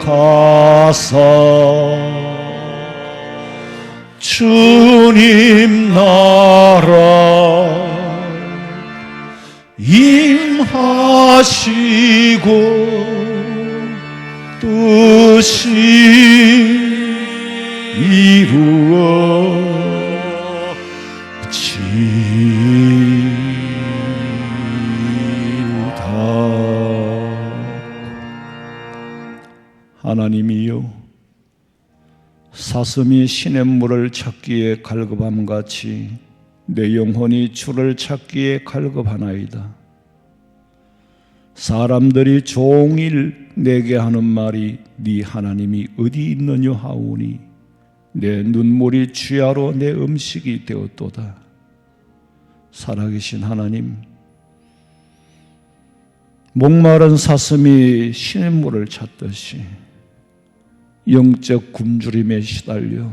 거룩하사 주님 나라 임하시고 뜻이 이루어지이다. 하나님이여, 사슴이 시냇물을 찾기에 갈급함같이 내 영혼이 주를 찾기에 갈급하나이다. 사람들이 종일 내게 하는 말이 네 하나님이 어디 있느냐 하오니 내 눈물이 주야로 내 음식이 되었도다. 살아계신 하나님, 목마른 사슴이 시냇물을 찾듯이 영적 굶주림에 시달려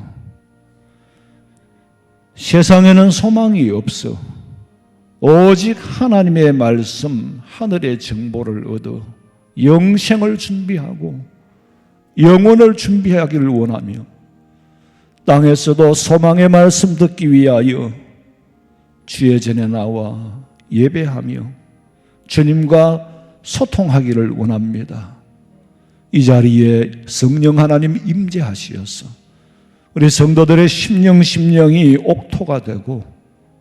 세상에는 소망이 없어 오직 하나님의 말씀, 하늘의 정보를 얻어 영생을 준비하고 영혼을 준비하기를 원하며 땅에서도 소망의 말씀 듣기 위하여 주의 전에 나와 예배하며 주님과 소통하기를 원합니다. 이 자리에 성령 하나님 임재하시어서 우리 성도들의 심령이 옥토가 되고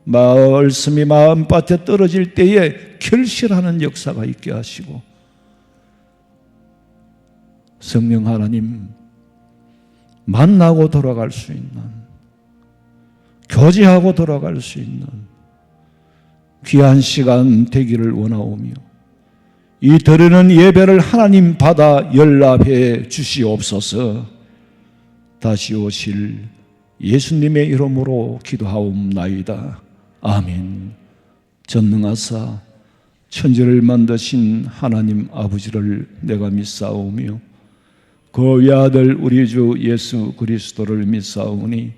말씀이 마음밭에 떨어질 때에 결실하는 역사가 있게 하시고, 성령 하나님 만나고 돌아갈 수 있는, 교제하고 돌아갈 수 있는 귀한 시간 되기를 원하오며, 이 드리는 예배를 하나님 받아 연락해 주시옵소서. 다시 오실 예수님의 이름으로 기도하옵나이다. 아멘. 전능하사 천지를 만드신 하나님 아버지를 내가 믿사오며 그 외아들 우리 주 예수 그리스도를 믿사오니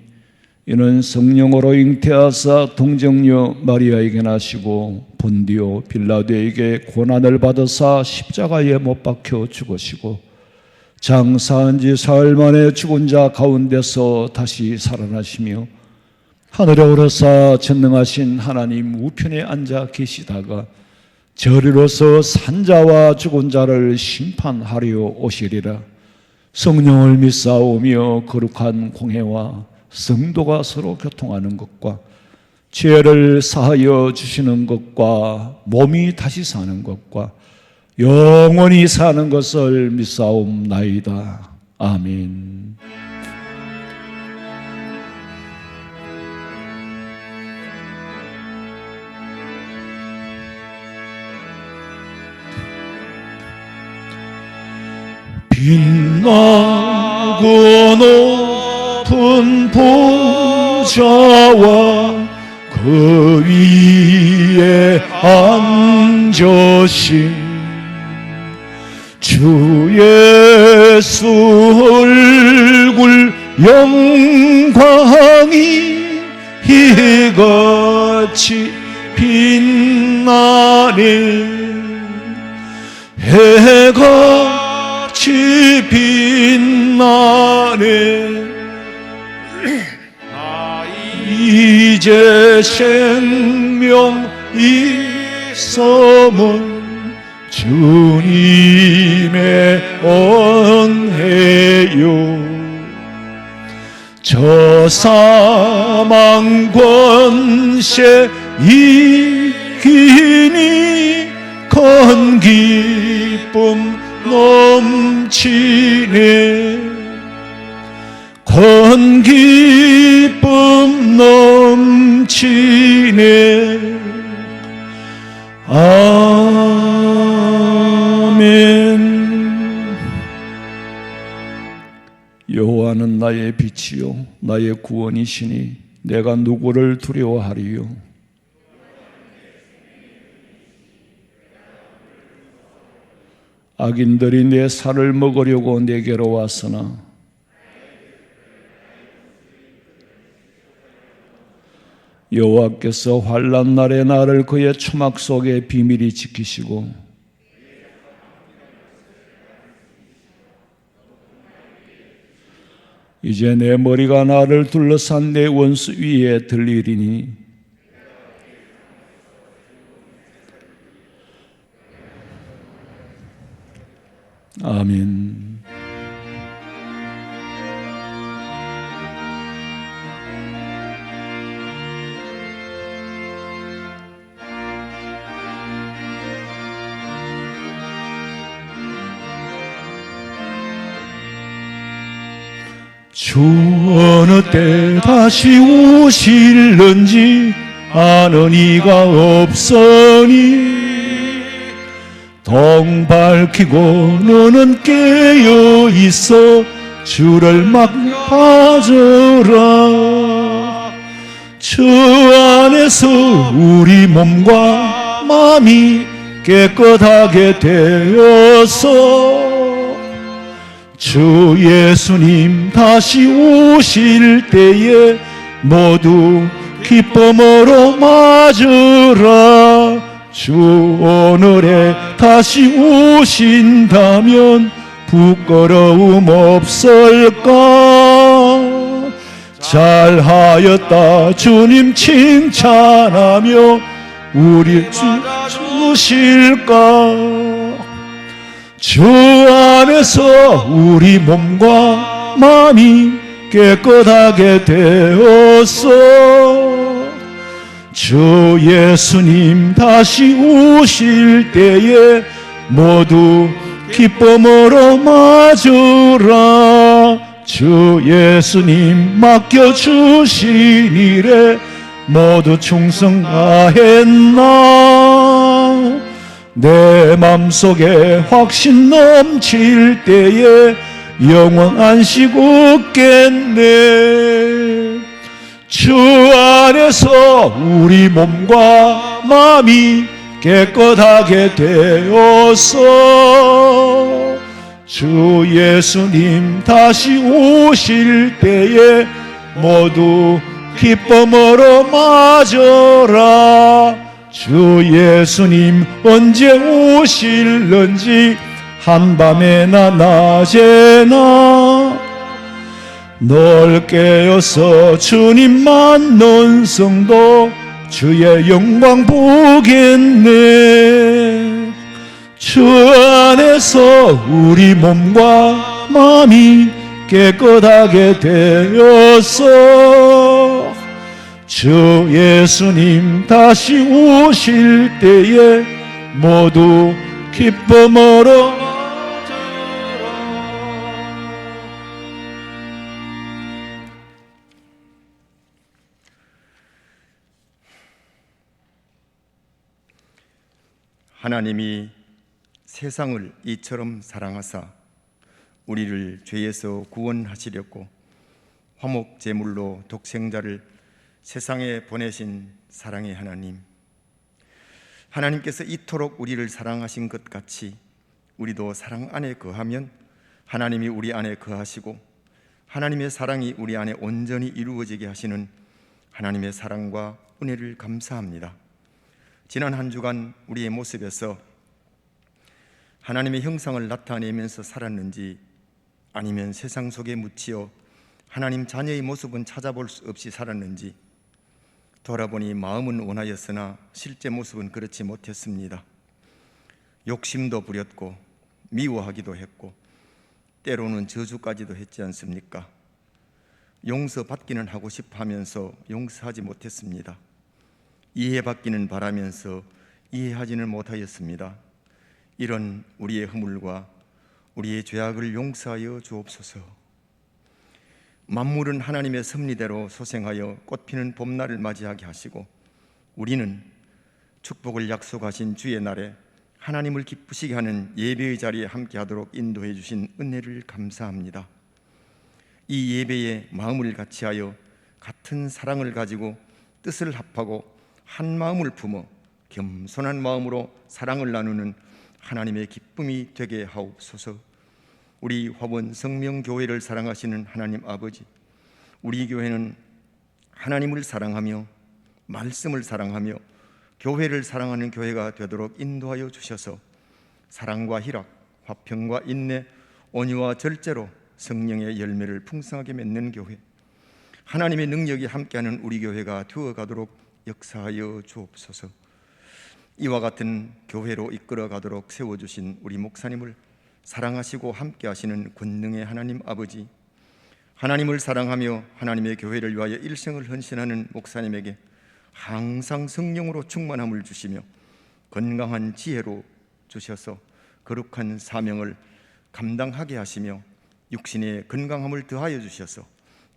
이는 성령으로 잉태하사 동정녀 마리아에게 나시고 본디오 빌라도에게 고난을 받으사 십자가에 못 박혀 죽으시고 장사한 지 사흘 만에 죽은 자 가운데서 다시 살아나시며 하늘에 오르사 전능하신 하나님 우편에 앉아 계시다가 저리로서 산자와 죽은 자를 심판하려 오시리라. 성령을 믿사오며 거룩한 공회와 성도가 서로 교통하는 것과 죄를 사하여 주시는 것과 몸이 다시 사는 것과 영원히 사는 것을 믿사옵나이다. 아멘. 빛나고 높은 보좌와 그 위에 앉으신 주 예수 얼굴 영광이 이같이 빛나네. 해같이 빛나네. 이제 생명 있음은 주님의 은혜요. 저 사망 권세 이기니 큰 기쁨 넘치네. 큰 기쁨 넘치네. 아멘. 여호와는 나의 빛이요 나의 구원이시니 내가 누구를 두려워하리요. 악인들이 내 살을 먹으려고 내게로 왔으나 여호와께서 환난 날에 나를 그의 초막 속에 비밀히 지키시고 이제 내 머리가 나를 둘러싼 내 원수 위에 들리리니 아멘. 주 어느 때 다시 오실는지 아는 이가 없으니 덩 밝히고 너는 깨어 있어 주를 막 받으라. 주 안에서 우리 몸과 마음이 깨끗하게 되어서 주 예수님 다시 오실 때에 모두 기쁨으로 맞으라. 주 오늘에 다시 오신다면 부끄러움 없을까? 잘하였다 주님 칭찬하며 우리 주실까? 주 안에서 우리 몸과 마음이 깨끗하게 되어서 주 예수님 다시 오실 때에 모두 기쁨으로 맞으라. 주 예수님 맡겨주신 일에 모두 충성하였나? 내 맘속에 확신 넘칠 때에 영원 안식 얻겠네. 주 안에서 우리 몸과 마음이 깨끗하게 되어서 주 예수님 다시 오실 때에 모두 기쁨으로 맞으라. 주 예수님 언제 오실는지 한밤에나 낮에나 널 깨어서 주님 만난 성도 주의 영광 보겠네. 주 안에서 우리 몸과 마음이 깨끗하게 되어서 주 예수님 다시 오실 때에 모두 기쁨으로 하나님이 세상을 이처럼 사랑하사 우리를 죄에서 구원하시려고 화목 제물로 독생자를 세상에 보내신 사랑의 하나님, 하나님께서 이토록 우리를 사랑하신 것 같이 우리도 사랑 안에 거하면 하나님이 우리 안에 거하시고 하나님의 사랑이 우리 안에 온전히 이루어지게 하시는 하나님의 사랑과 은혜를 감사합니다. 지난 한 주간 우리의 모습에서 하나님의 형상을 나타내면서 살았는지 아니면 세상 속에 묻히어 하나님 자녀의 모습은 찾아볼 수 없이 살았는지 돌아보니 마음은 원하였으나 실제 모습은 그렇지 못했습니다. 욕심도 부렸고 미워하기도 했고 때로는 저주까지도 했지 않습니까? 용서받기는 하고 싶어 하면서 용서하지 못했습니다. 이해받기는 바라면서 이해하지는 못하였습니다. 이런 우리의 허물과 우리의 죄악을 용서하여 주옵소서. 만물은 하나님의 섭리대로 소생하여 꽃피는 봄날을 맞이하게 하시고 우리는 축복을 약속하신 주의 날에 하나님을 기쁘시게 하는 예배의 자리에 함께하도록 인도해 주신 은혜를 감사합니다. 이 예배에 마음을 같이하여 같은 사랑을 가지고 뜻을 합하고 한 마음을 품어 겸손한 마음으로 사랑을 나누는 하나님의 기쁨이 되게 하옵소서. 우리 화원 성명교회를 사랑하시는 하나님 아버지, 우리 교회는 하나님을 사랑하며 말씀을 사랑하며 교회를 사랑하는 교회가 되도록 인도하여 주셔서 사랑과 희락, 화평과 인내, 온유와 절제로 성령의 열매를 풍성하게 맺는 교회, 하나님의 능력이 함께하는 우리 교회가 되어가도록 역사하여 주옵소서. 이와 같은 교회로 이끌어가도록 세워주신 우리 목사님을 사랑하시고 함께하시는 권능의 하나님 아버지, 하나님을 사랑하며 하나님의 교회를 위하여 일생을 헌신하는 목사님에게 항상 성령으로 충만함을 주시며 건강한 지혜로 주셔서 거룩한 사명을 감당하게 하시며 육신의 건강함을 더하여 주셔서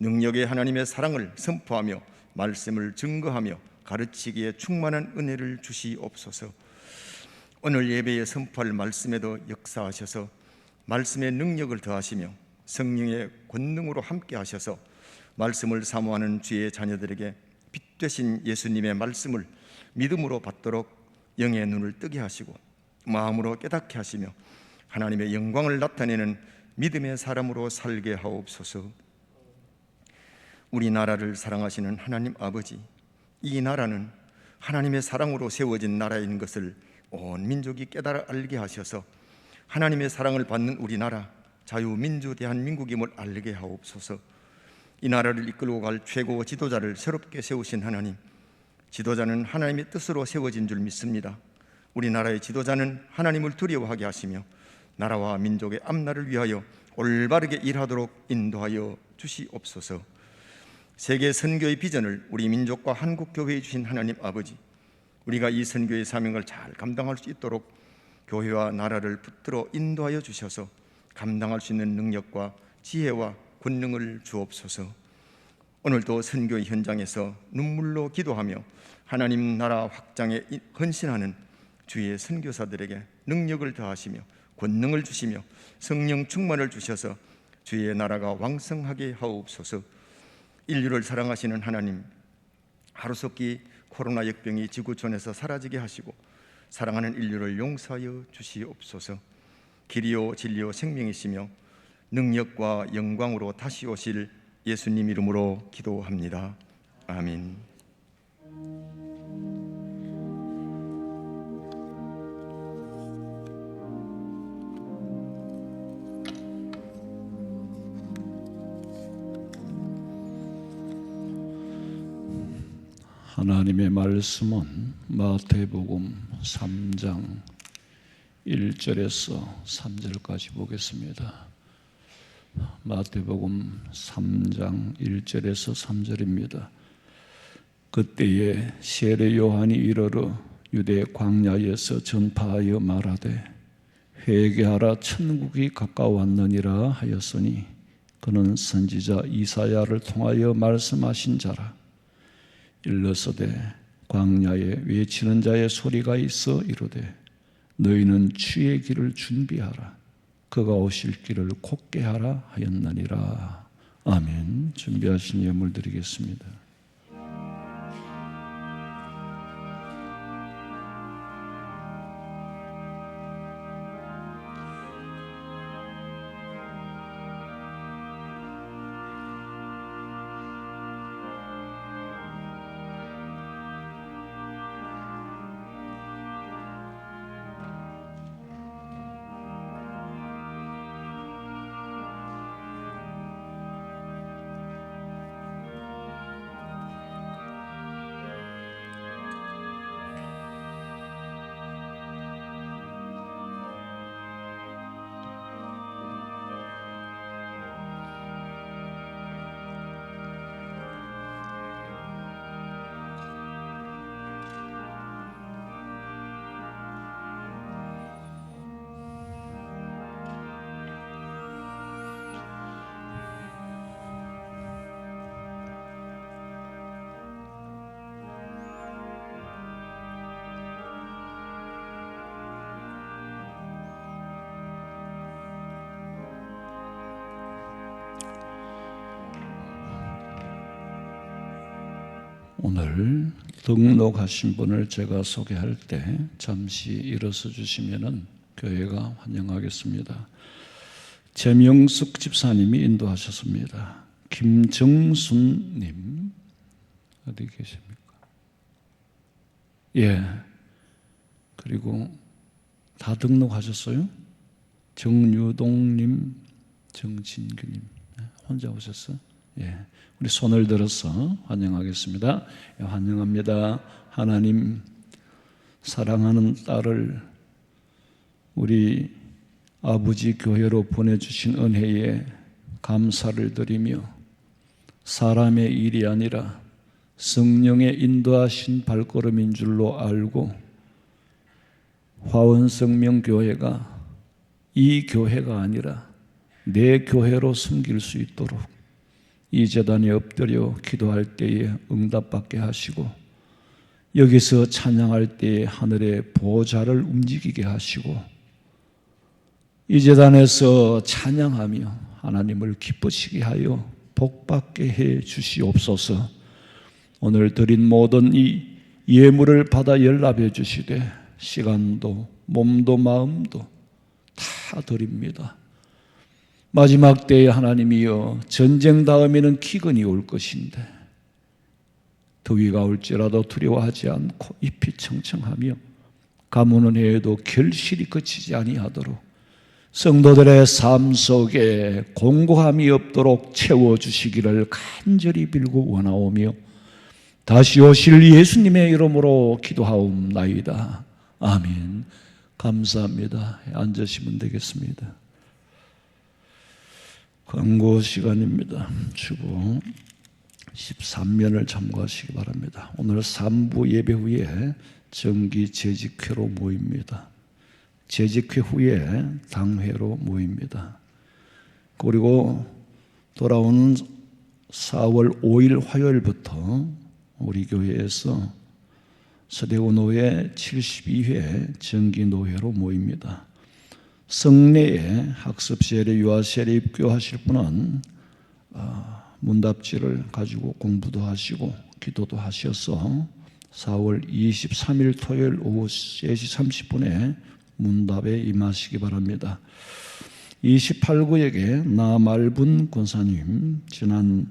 능력의 하나님의 사랑을 선포하며 말씀을 증거하며 가르치기에 충만한 은혜를 주시옵소서. 오늘 예배에 선포할 말씀에도 역사하셔서 말씀의 능력을 더하시며 성령의 권능으로 함께 하셔서 말씀을 사모하는 주의 자녀들에게 빛 되신 예수님의 말씀을 믿음으로 받도록 영의 눈을 뜨게 하시고 마음으로 깨닫게 하시며 하나님의 영광을 나타내는 믿음의 사람으로 살게 하옵소서. 우리나라를 사랑하시는 하나님 아버지, 이 나라는 하나님의 사랑으로 세워진 나라인 것을 온 민족이 깨달아 알게 하셔서 하나님의 사랑을 받는 우리나라 자유민주 대한민국임을 알게 하옵소서. 이 나라를 이끌고 갈 최고 지도자를 새롭게 세우신 하나님, 지도자는 하나님의 뜻으로 세워진 줄 믿습니다. 우리나라의 지도자는 하나님을 두려워하게 하시며 나라와 민족의 앞날을 위하여 올바르게 일하도록 인도하여 주시옵소서. 세계 선교의 비전을 우리 민족과 한국교회에 주신 하나님 아버지, 우리가 이 선교의 사명을 잘 감당할 수 있도록 교회와 나라를 붙들어 인도하여 주셔서 감당할 수 있는 능력과 지혜와 권능을 주옵소서. 오늘도 선교의 현장에서 눈물로 기도하며 하나님 나라 확장에 헌신하는 주의 선교사들에게 능력을 더하시며 권능을 주시며 성령 충만을 주셔서 주의 나라가 왕성하게 하옵소서. 인류를 사랑하시는 하나님, 하루속히 코로나 역병이 지구촌에서 사라지게 하시고 사랑하는 인류를 용서하여 주시옵소서. 길이요 진리요 생명이시며 능력과 영광으로 다시 오실 예수님 이름으로 기도합니다. 아멘. 하나님의 말씀은 마태복음 3장 1절에서 3절까지 보겠습니다. 마태복음 3장 1절에서 3절입니다. 그때에 세례 요한이 이르러 유대 광야에서 전파하여 말하되 회개하라 천국이 가까웠느니라 하였으니 그는 선지자 이사야를 통하여 말씀하신 자라. 일러서되 광야에 외치는 자의 소리가 있어 이르되 너희는 주의 길을 준비하라. 그가 오실 길을 곧게 하라 하였느니라. 아멘. 준비하신 예물 드리겠습니다. 오늘 등록하신 분을 제가 소개할 때 잠시 일어서 주시면은 교회가 환영하겠습니다. 재명숙 집사님이 인도하셨습니다. 김정순님 어디 계십니까? 예. 그리고 다 등록하셨어요? 정유동님, 정진규님 혼자 오셨어? 예, 우리 손을 들어서 환영하겠습니다. 예, 환영합니다. 하나님 사랑하는 딸을 우리 아버지 교회로 보내주신 은혜에 감사를 드리며 사람의 일이 아니라 성령의 인도하신 발걸음인 줄로 알고 화원성명교회가 이 교회가 아니라 내 교회로 섬길 수 있도록 이 제단에 엎드려 기도할 때에 응답받게 하시고 여기서 찬양할 때에 하늘의 보좌를 움직이게 하시고 이 제단에서 찬양하며 하나님을 기쁘시게 하여 복받게 해 주시옵소서. 오늘 드린 모든 이 예물을 받아 연락해 주시되 시간도 몸도 마음도 다 드립니다. 마지막 때에 하나님이여 전쟁 다음에는 기근이 올 것인데 더위가 올지라도 두려워하지 않고 잎이 청청하며 가뭄은 해에도 결실이 그치지 아니하도록 성도들의 삶 속에 공고함이 없도록 채워주시기를 간절히 빌고 원하오며 다시 오실 예수님의 이름으로 기도하옵나이다. 아멘. 감사합니다. 앉으시면 되겠습니다. 광고 시간입니다. 주보 13면을 참고하시기 바랍니다. 오늘 3부 예배 후에 정기 재직회로 모입니다. 재직회 후에 당회로 모입니다. 그리고 돌아오는 4월 5일 화요일부터 우리 교회에서 서대원노회 72회 정기노회로 모입니다. 성내에 학습시설에 유아시설에 입교하실 분은 문답지를 가지고 공부도 하시고 기도도 하셔서 4월 23일 토요일 오후 3시 30분에 문답에 임하시기 바랍니다. 28구역에 나말분 권사님 지난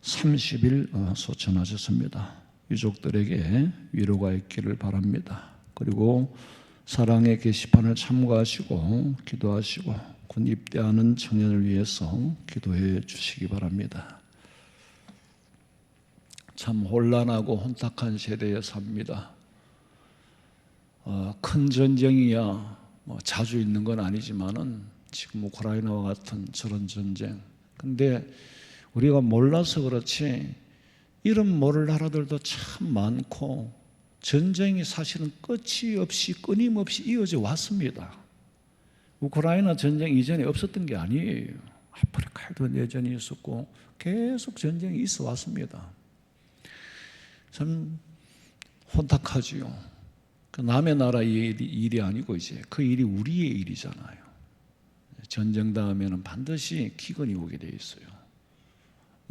30일 소천하셨습니다. 유족들에게 위로가 있기를 바랍니다. 그리고 사랑의 게시판을 참고하시고 기도하시고 곧 입대하는 청년을 위해서 기도해 주시기 바랍니다. 참 혼란하고 혼탁한 세대에 삽니다. 큰 전쟁이야 자주 있는 건 아니지만은 지금 우크라이나와 같은 저런 전쟁. 근데 우리가 몰라서 그렇지 이런 모를 나라들도 참 많고 전쟁이 사실은 끝이 없이 끊임없이 이어져 왔습니다. 우크라이나 전쟁 이전에 없었던 게 아니에요. 아프리카에도 내전이 있었고 계속 전쟁이 있어 왔습니다. 참 혼탁하지요. 그 남의 나라의 일이 아니고 이제 그 일이 우리의 일이잖아요. 전쟁 다음에는 반드시 기근이 오게 돼 있어요.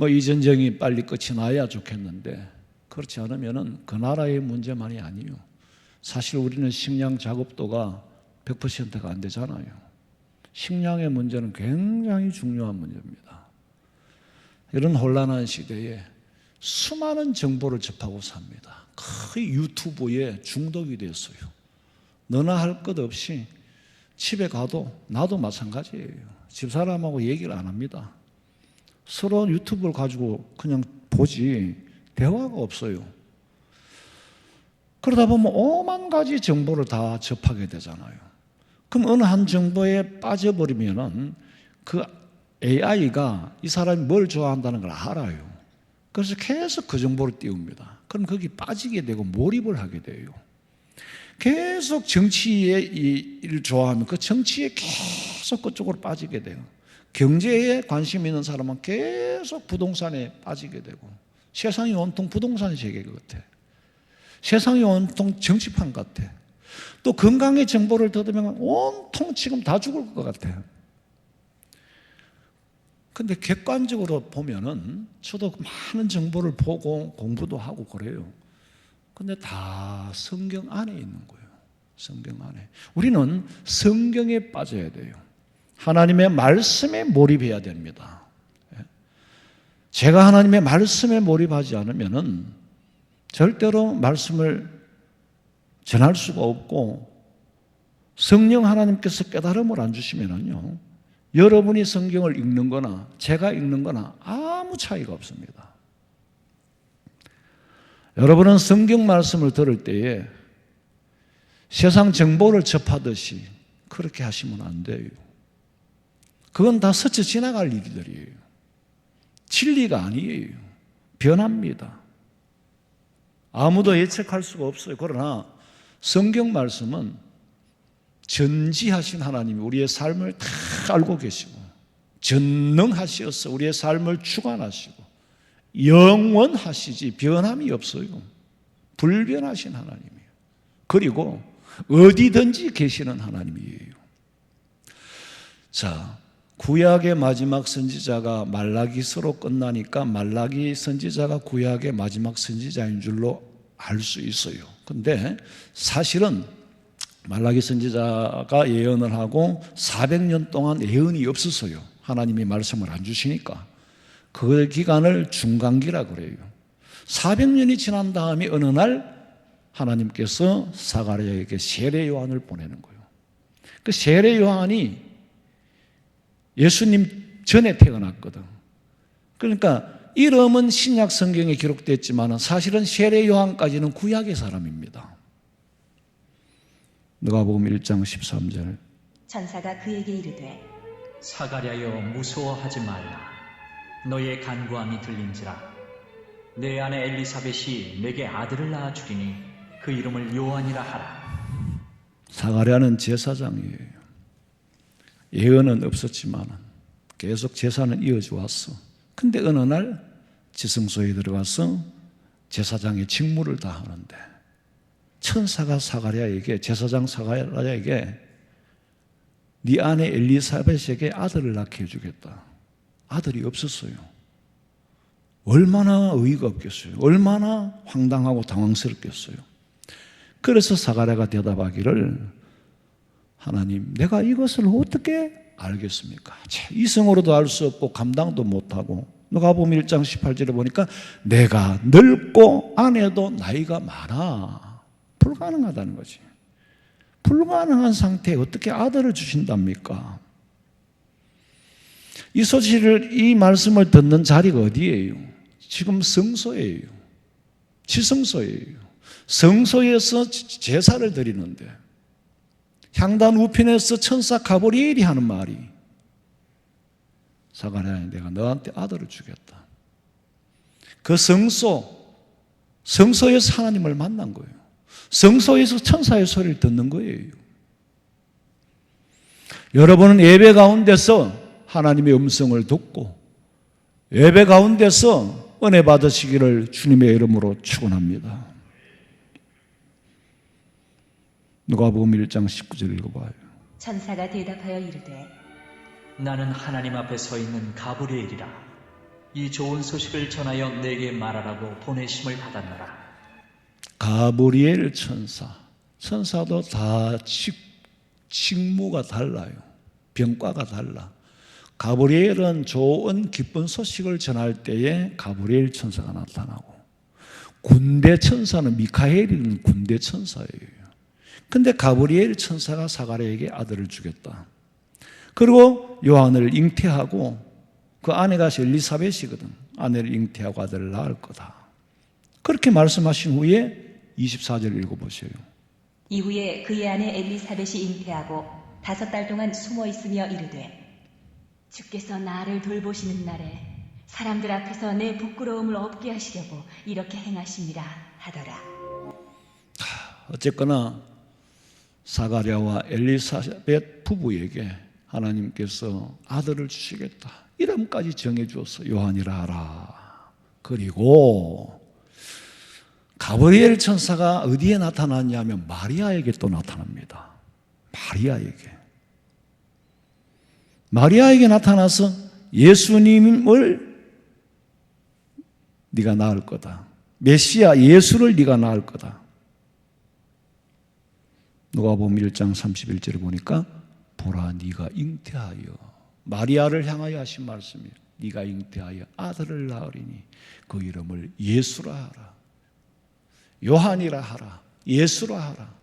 이 전쟁이 빨리 끝이 나야 좋겠는데 그렇지 않으면은 그 나라의 문제만이 아니에요. 사실 우리는 식량 작업도가 100%가 안 되잖아요. 식량의 문제는 굉장히 중요한 문제입니다. 이런 혼란한 시대에 수많은 정보를 접하고 삽니다. 거의 유튜브에 중독이 됐어요. 너나 할 것 없이 집에 가도 나도 마찬가지예요. 집사람하고 얘기를 안 합니다. 서로 유튜브를 가지고 그냥 보지 대화가 없어요. 그러다 보면 오만 가지 정보를 다 접하게 되잖아요. 그럼 어느 한 정보에 빠져버리면은 그 AI가 이 사람이 뭘 좋아한다는 걸 알아요. 그래서 계속 그 정보를 띄웁니다. 그럼 거기 빠지게 되고 몰입을 하게 돼요. 계속 정치의 일을 좋아하면 그 정치에 계속 그쪽으로 빠지게 돼요. 경제에 관심 있는 사람은 계속 부동산에 빠지게 되고 세상이 온통 부동산 세계 같아. 세상이 온통 정치판 같아. 또 건강의 정보를 들으면 온통 지금 다 죽을 것 같아요. 근데 객관적으로 보면은 저도 많은 정보를 보고 공부도 하고 그래요. 근데 다 성경 안에 있는 거예요. 성경 안에. 우리는 성경에 빠져야 돼요. 하나님의 말씀에 몰입해야 됩니다. 제가 하나님의 말씀에 몰입하지 않으면은 절대로 말씀을 전할 수가 없고 성령 하나님께서 깨달음을 안 주시면은요 여러분이 성경을 읽는 거나 제가 읽는 거나 아무 차이가 없습니다. 여러분은 성경 말씀을 들을 때에 세상 정보를 접하듯이 그렇게 하시면 안 돼요. 그건 다 스쳐 지나갈 일들이에요. 진리가 아니에요. 변합니다. 아무도 예측할 수가 없어요. 그러나 성경 말씀은 전지하신 하나님이 우리의 삶을 다 알고 계시고 전능하시어서 우리의 삶을 주관하시고 영원하시지 변함이 없어요. 불변하신 하나님이에요. 그리고 어디든지 계시는 하나님이에요. 자, 구약의 마지막 선지자가 말라기서로 끝나니까 말라기 선지자가 구약의 마지막 선지자인 줄로 알 수 있어요. 근데 사실은 말라기 선지자가 예언을 하고 400년 동안 예언이 없었어요. 하나님이 말씀을 안 주시니까. 그 기간을 중간기라 그래요. 400년이 지난 다음에 어느 날 하나님께서 사가랴에게 세례 요한을 보내는 거예요. 그 세례 요한이 예수님 전에 태어났거든. 그러니까 이름은 신약 성경에 기록됐지만 사실은 세례 요한까지는 구약의 사람입니다. 누가복음 1장 13절. 천사가 그에게 이르되 사가랴여 무서워하지 말라. 너의 간구함이 들린지라. 내 아내 엘리사벳이 내게 아들을 낳아 주리니 그 이름을 요한이라 하라. 사가랴는 제사장이에요. 예언은 없었지만 계속 제사는 이어져 왔어. 근데 어느 날 지성소에 들어가서 제사장의 직무를 다 하는데 천사가 사가랴에게, 제사장 사가랴에게 네 아내 엘리사벳에게 아들을 낳게 해주겠다. 아들이 없었어요. 얼마나 의의가 없겠어요. 얼마나 황당하고 당황스럽겠어요. 그래서 사가랴가 대답하기를 하나님, 내가 이것을 어떻게 알겠습니까? 이성으로도 알 수 없고 감당도 못하고. 누가복음 1장 18절에 보니까 내가 늙고 아내도 나이가 많아. 불가능하다는 거지. 불가능한 상태에 어떻게 아들을 주신답니까? 이 소식을, 이 말씀을 듣는 자리가 어디예요? 지금 성소예요. 지성소예요. 성소에서 제사를 드리는데 향단 우편에서 천사 가브리엘이 하는 말이 사가랴야, 내가 너한테 아들을 주겠다. 그 성소에서 하나님을 만난 거예요. 성소에서 천사의 소리를 듣는 거예요. 여러분은 예배 가운데서 하나님의 음성을 듣고 예배 가운데서 은혜 받으시기를 주님의 이름으로 축원합니다. 누가복음 1장 19절 읽어봐요. 천사가 대답하여 이르되 나는 하나님 앞에 서 있는 가브리엘이라. 이 좋은 소식을 전하여 내게 말하라고 보내심을 받았노라. 가브리엘 천사. 천사도 다 직무가 달라요. 병과가 달라. 가브리엘은 좋은 기쁜 소식을 전할 때에 가브리엘 천사가 나타나고, 군대 천사는 미카엘이는 군대 천사예요. 근데 가브리엘 천사가 사가랴에게 아들을 주겠다. 그리고 요한을 잉태하고, 그 아내가 엘리사벳이거든. 아내를 잉태하고 아들을 낳을 거다. 그렇게 말씀하신 후에 24절 읽어보세요. 이후에 그의 아내 엘리사벳이 잉태하고 5달 동안 숨어 있으며 이르되 주께서 나를 돌보시는 날에 사람들 앞에서 내 부끄러움을 없게 하시려고 이렇게 행하십니다 하더라. 어쨌거나 사가랴와 엘리사벳 부부에게 하나님께서 아들을 주시겠다. 이름까지 정해주었어. 요한이라 하라. 그리고 가브리엘 천사가 어디에 나타났냐면 마리아에게 또 나타납니다. 마리아에게 나타나서 예수님을 네가 낳을 거다. 메시아 예수를 네가 낳을 거다. 누가복음 1장 31절에 보니까 보라 네가 잉태하여, 마리아를 향하여 하신 말씀이에요. 네가 잉태하여 아들을 낳으리니 그 이름을 예수라 하라. 요한이라 하라. 예수라 하라.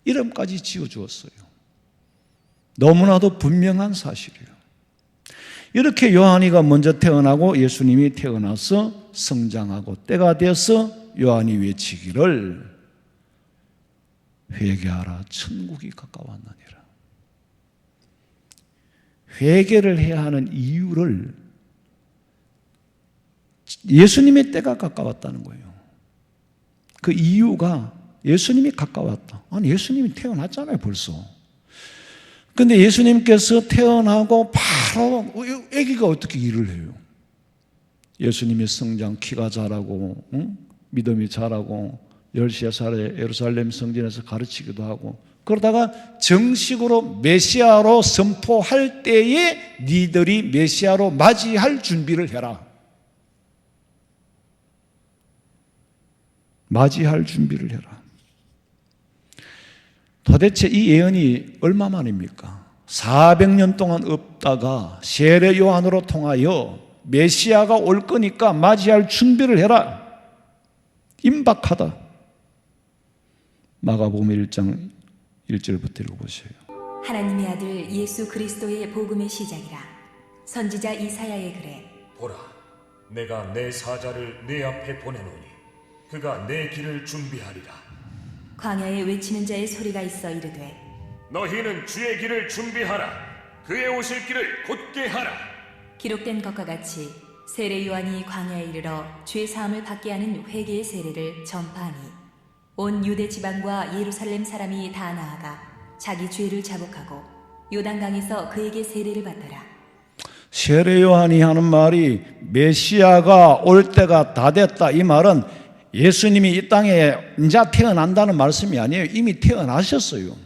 이름까지 지어주었어요. 너무나도 분명한 사실이에요. 이렇게 요한이가 먼저 태어나고 예수님이 태어나서 성장하고 때가 되어서 요한이 외치기를 회개하라 천국이 가까웠느니라. 회개를 해야 하는 이유를 예수님의 때가 가까웠다는 거예요. 그 이유가 예수님이 가까웠다. 아니 예수님이 태어났잖아요 벌써. 근데 예수님께서 태어나고 바로 아기가 어떻게 일을 해요? 예수님의 성장, 키가 자라고 믿음이 자라고 13살에 예루살렘 성전에서 가르치기도 하고 그러다가 정식으로 메시아로 선포할 때에 니들이 메시아로 맞이할 준비를 해라. 맞이할 준비를 해라. 도대체 이 예언이 얼마 만입니까? 400년 동안 없다가 세례 요한으로 통하여 메시아가 올 거니까 맞이할 준비를 해라. 임박하다. 마가복음 1장 1절부터 읽어보세요. 하나님의 아들 예수 그리스도의 복음의 시작이라. 선지자 이사야의 글에 보라, 내가 내 사자를 내 앞에 보내노니 그가 내 길을 준비하리라. 광야에 외치는 자의 소리가 있어 이르되 너희는 주의 길을 준비하라. 그의 오실 길을 곧게 하라. 기록된 것과 같이 세례 요한이 광야에 이르러 죄 사함을 받게 하는 회개의 세례를 전파하니 온 유대 지방과 예루살렘 사람이 다 나아가 자기 죄를 자복하고 요단강에서 그에게 세례를 받더라. 세례 요한이 하는 말이 메시아가 올 때가 다 됐다. 이 말은 예수님이 이 땅에 이제 태어난다는 말씀이 아니에요. 이미 태어나셨어요.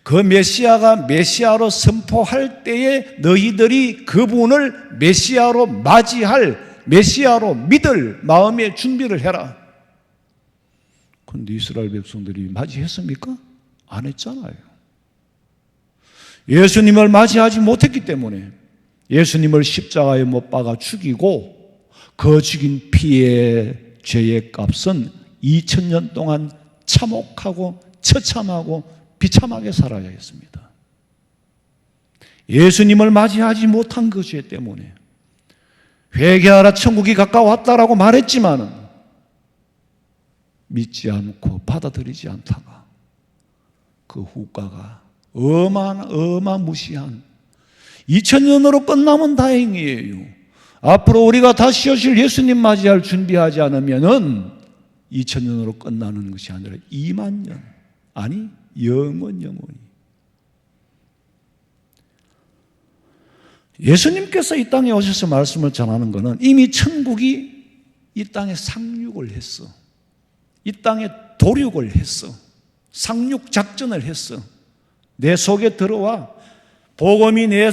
그 메시아가 메시아로 선포할 때에 너희들이 그분을 메시아로 맞이할, 메시아로 믿을 마음의 준비를 해라. 그런데 이스라엘 백성들이 맞이했습니까? 안 했잖아요. 예수님을 맞이하지 못했기 때문에 예수님을 십자가에 못 박아 죽이고 그 죽인 피의 죄의 값은 2000년 동안 참혹하고 처참하고 비참하게 살아야 했습니다. 예수님을 맞이하지 못한 그 죄 때문에 회개하라 천국이 가까웠다라고 말했지만은 믿지 않고 받아들이지 않다가 그 후과가 어마무시한 2000년으로 끝나면 다행이에요. 앞으로 우리가 다시 오실 예수님 맞이할 준비하지 않으면은 2000년으로 끝나는 것이 아니라 2만 년, 아니 영원히. 예수님께서 이 땅에 오셔서 말씀을 전하는 것은 이미 천국이 이 땅에 상륙을 했어. 이 땅에 도륙을 했어. 상륙 작전을 했어. 내 속에 들어와 복음이 내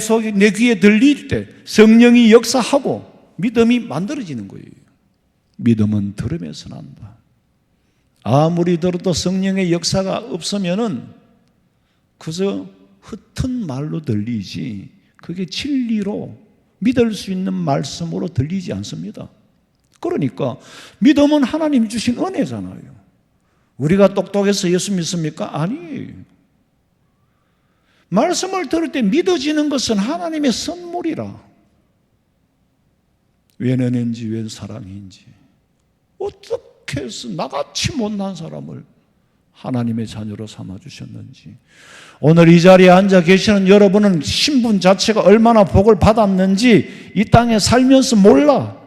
귀에 들릴 때 성령이 역사하고 믿음이 만들어지는 거예요. 믿음은 들음에서 난다. 아무리 들어도 성령의 역사가 없으면은 그저 흩은 말로 들리지 그게 진리로 믿을 수 있는 말씀으로 들리지 않습니다. 그러니까 믿음은 하나님 주신 은혜잖아요. 우리가 똑똑해서 예수 믿습니까? 아니에요. 말씀을 들을 때 믿어지는 것은 하나님의 선물이라. 웬 은혜인지 웬 사랑인지 어떻게 해서 나같이 못난 사람을 하나님의 자녀로 삼아주셨는지, 오늘 이 자리에 앉아 계시는 여러분은 신분 자체가 얼마나 복을 받았는지 이 땅에 살면서 몰라.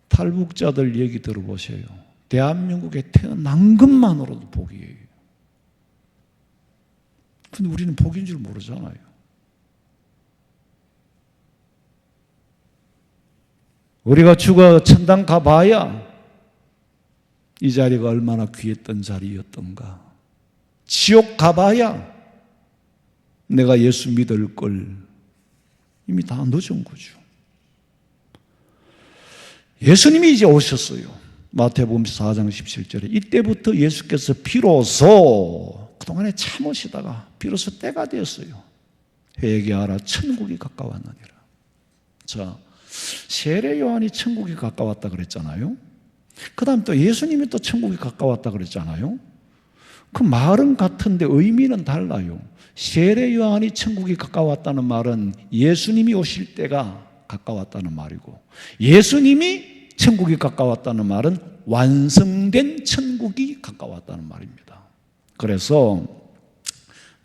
탈북자들 얘기 들어보세요. 대한민국에 태어난 것만으로도 복이에요. 근데 우리는 복인 줄 모르잖아요. 우리가 죽어 천당 가봐야 이 자리가 얼마나 귀했던 자리였던가. 지옥 가봐야 내가 예수 믿을 걸 이미 다 늦은 거죠. 예수님이 이제 오셨어요. 마태복음 4장 17절에 이때부터 예수께서 비로소 그동안에 참으시다가 비로소 때가 되었어요. 회개하라 천국이 가까웠느니라. 자, 세례 요한이 천국이 가까웠다 그랬잖아요. 그 다음 또 예수님이 또 천국이 가까웠다 그랬잖아요. 그 말은 같은데 의미는 달라요. 세례 요한이 천국이 가까웠다는 말은 예수님이 오실 때가 가까웠다는 말이고, 예수님이 천국이 가까웠다는 말은 완성된 천국이 가까웠다는 말입니다. 그래서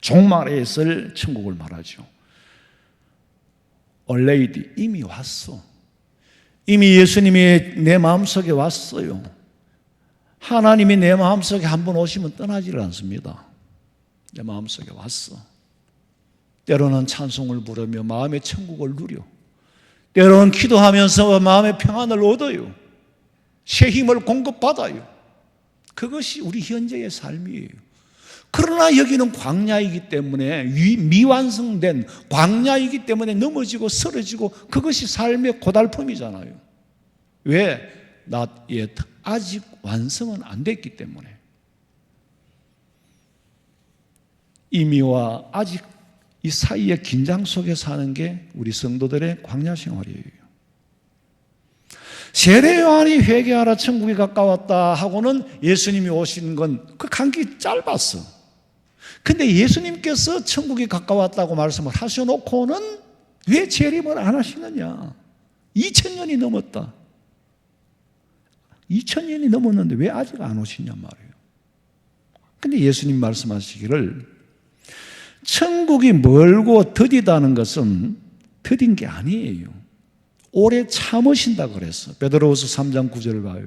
종말에 있을 천국을 말하죠. already, 이미 왔어. 이미 예수님이 내 마음속에 왔어요. 하나님이 내 마음속에 한번 오시면 떠나지를 않습니다. 내 마음속에 왔어. 때로는 찬송을 부르며 마음의 천국을 누려, 때로는 기도하면서 마음의 평안을 얻어요. 새 힘을 공급받아요. 그것이 우리 현재의 삶이에요. 그러나 여기는 광야이기 때문에, 미완성된 광야이기 때문에 넘어지고 쓰러지고, 그것이 삶의 고달픔이잖아요. 왜? Not yet. 아직 완성은 안 됐기 때문에. 이미와 아직 이 사이의 긴장 속에 사는 게 우리 성도들의 광야 생활이에요. 세례 요한이 회개하라 천국이 가까웠다 하고는 예수님이 오신 건 그 간격이 짧았어. 근데 예수님께서 천국이 가까웠다고 말씀을 하셔놓고는 왜 재림을 안 하시느냐? 2000년이 넘었다. 2000년이 넘었는데 왜 아직 안 오시냐 말이에요. 근데 예수님 말씀하시기를 천국이 멀고 더디다는 것은 더딘 게 아니에요. 오래 참으신다 그랬어. 베드로후서 3장 9절을 봐요.